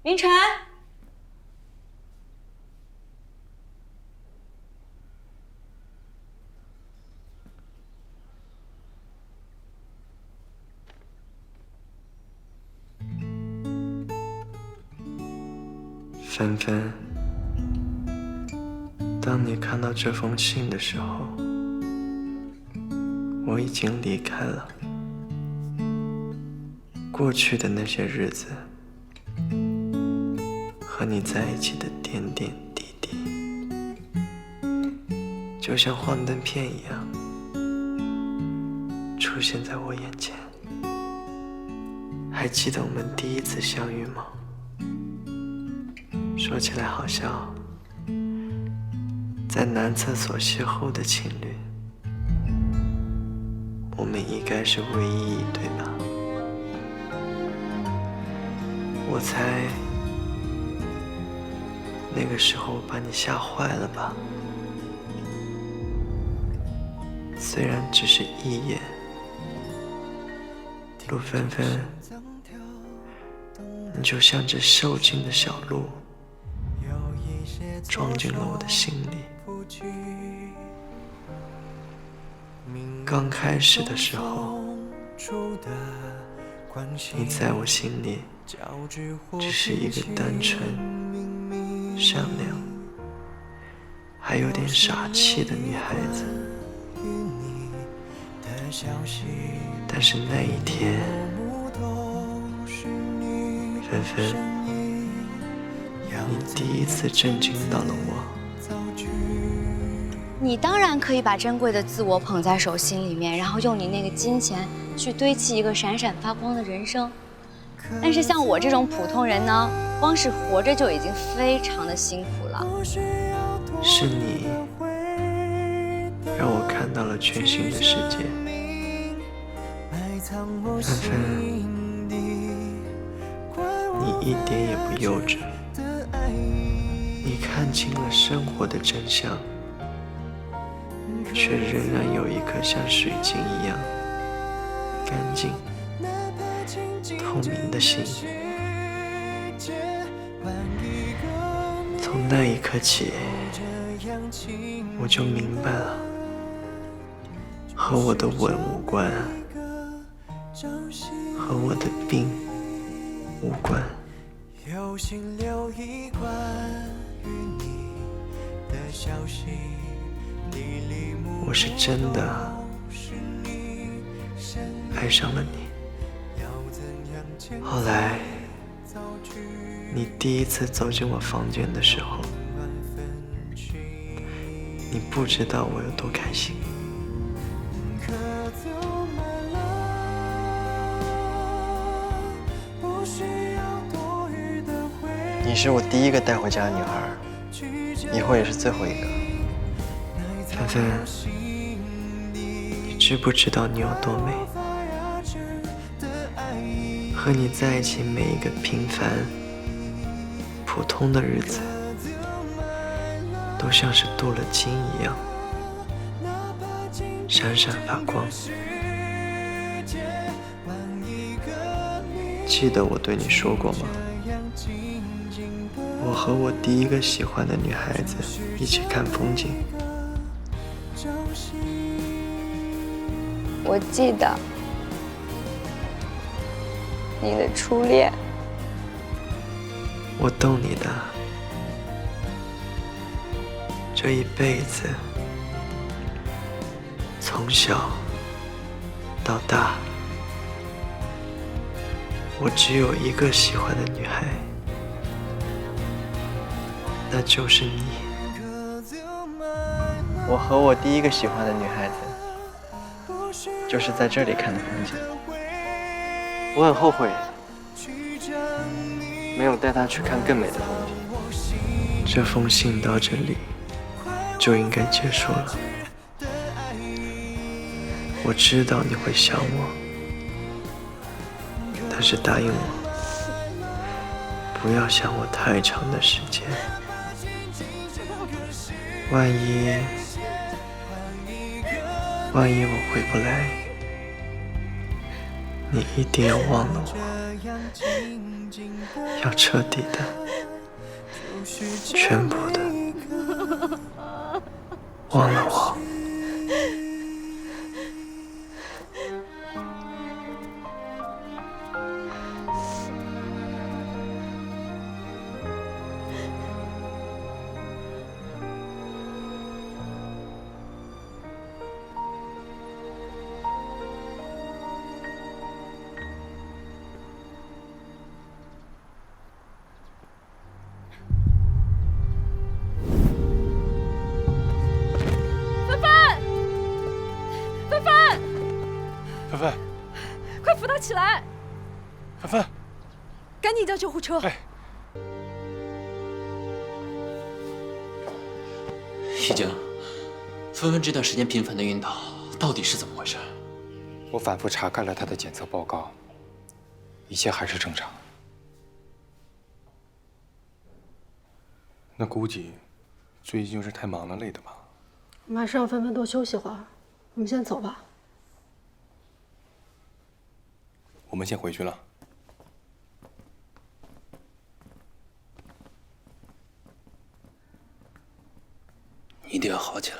明晨，芬芬，当你看到这封信的时候，我已经离开了。过去的那些日子，和你在一起的点点滴滴，就像幻灯片一样，出现在我眼前。还记得我们第一次相遇吗？说起来好笑，在男厕所邂逅的情侣，我们应该是唯一一对吧？我猜那个时候把你吓坏了吧？虽然只是一眼，陆芬芬，你就像只受惊的小鹿，撞进了我的心里。刚开始的时候，你在我心里只是一个单纯、善良，还有点傻气的女孩子。但是那一天，芬芬，你第一次震惊到了我。你当然可以把珍贵的自我捧在手心里面，然后用你那个金钱去堆砌一个闪闪发光的人生。但是像我这种普通人呢，光是活着就已经非常的辛苦了。是你让我看到了全新的世界。芬芬，你一点也不幼稚，你看清了生活的真相，却仍然有一颗像水晶一样干净、透明的心。从那一刻起，我就明白了，和我的吻无关，和我的病无关。有心留一关于你的消息，我是真的爱上了你。后来，你第一次走进我房间的时候，你不知道我有多开心。你是我第一个带回家的女孩，以后也是最后一个。芬芬，你知不知道你有多美？和你在一起每一个平凡、普通的日子，都像是镀了金一样，闪闪发光。记得我对你说过吗？我和我第一个喜欢的女孩子一起看风景。我记得你的初恋。我懂你的。这一辈子，从小到大，我只有一个喜欢的女孩，那就是你。我和我第一个喜欢的女孩子，就是在这里看的风景。我很后悔，没有带她去看更美的风景。这封信到这里就应该结束了。我知道你会想我，但是答应我，不要想我太长的时间。万一我回不来，你一定要忘了我，要彻底的、全部的忘了我。起来！芬芬，赶紧叫救护车！哎，易经，芬芬这段时间频繁的晕倒，到底是怎么回事？我反复查看了她的检测报告，一切还是正常。那估计最近就是太忙了，累的吧？我们还是让芬芬多休息会儿。我们先走吧。我们先回去了。你一定要好起来。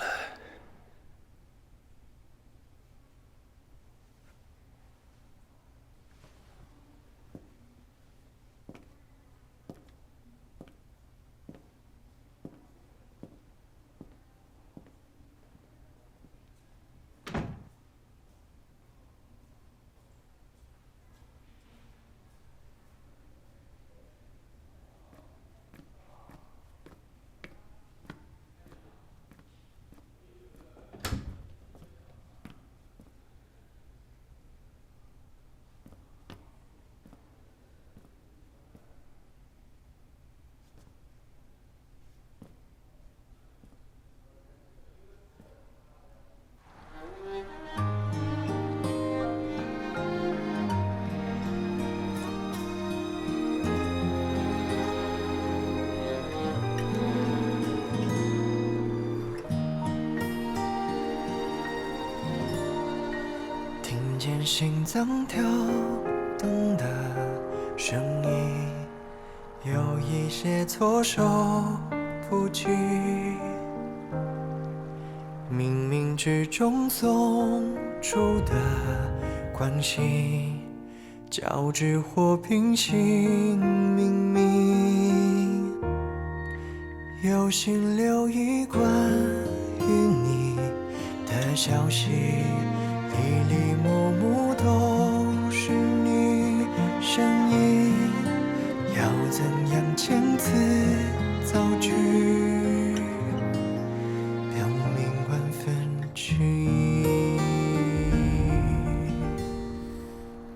听见心脏跳动的声音，有一些措手不及，冥冥之中送出的关心，交织或平行冥冥，有心留一关于你的消息，里里默默都是你声音，要怎样遣词造句，表明万分之一。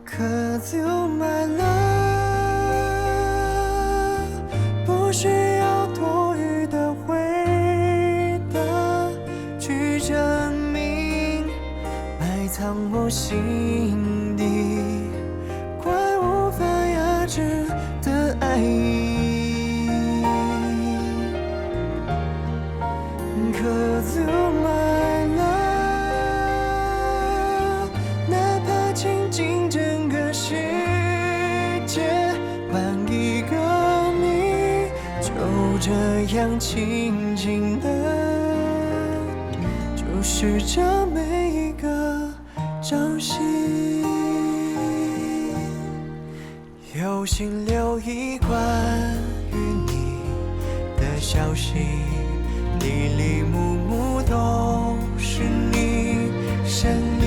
Cause you my love， 不需要多余的回答去证明埋藏我心底快无法压制的爱意。Cause you my love， 哪怕倾尽整个世界换一个你，就这样静静的注视着每一个朝夕，有心留一关于你的消息，里里木木都是你声音，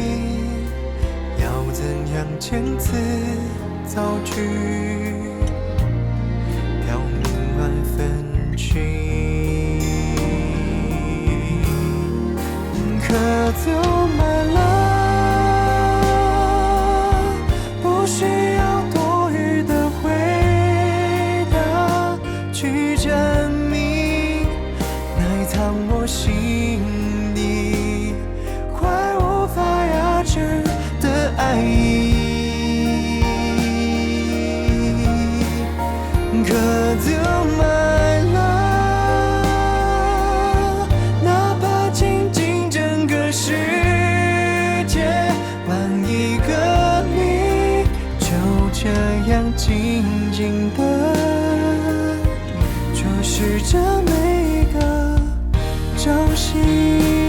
要怎样遣词造句，表明万分之一。Cause you my love， 不需要多余的回答去证明埋藏我心底快无法压制的爱意。Cause you my love， 哪怕倾尽整个世界换一个你，就这样静静的注视着每一个朝夕。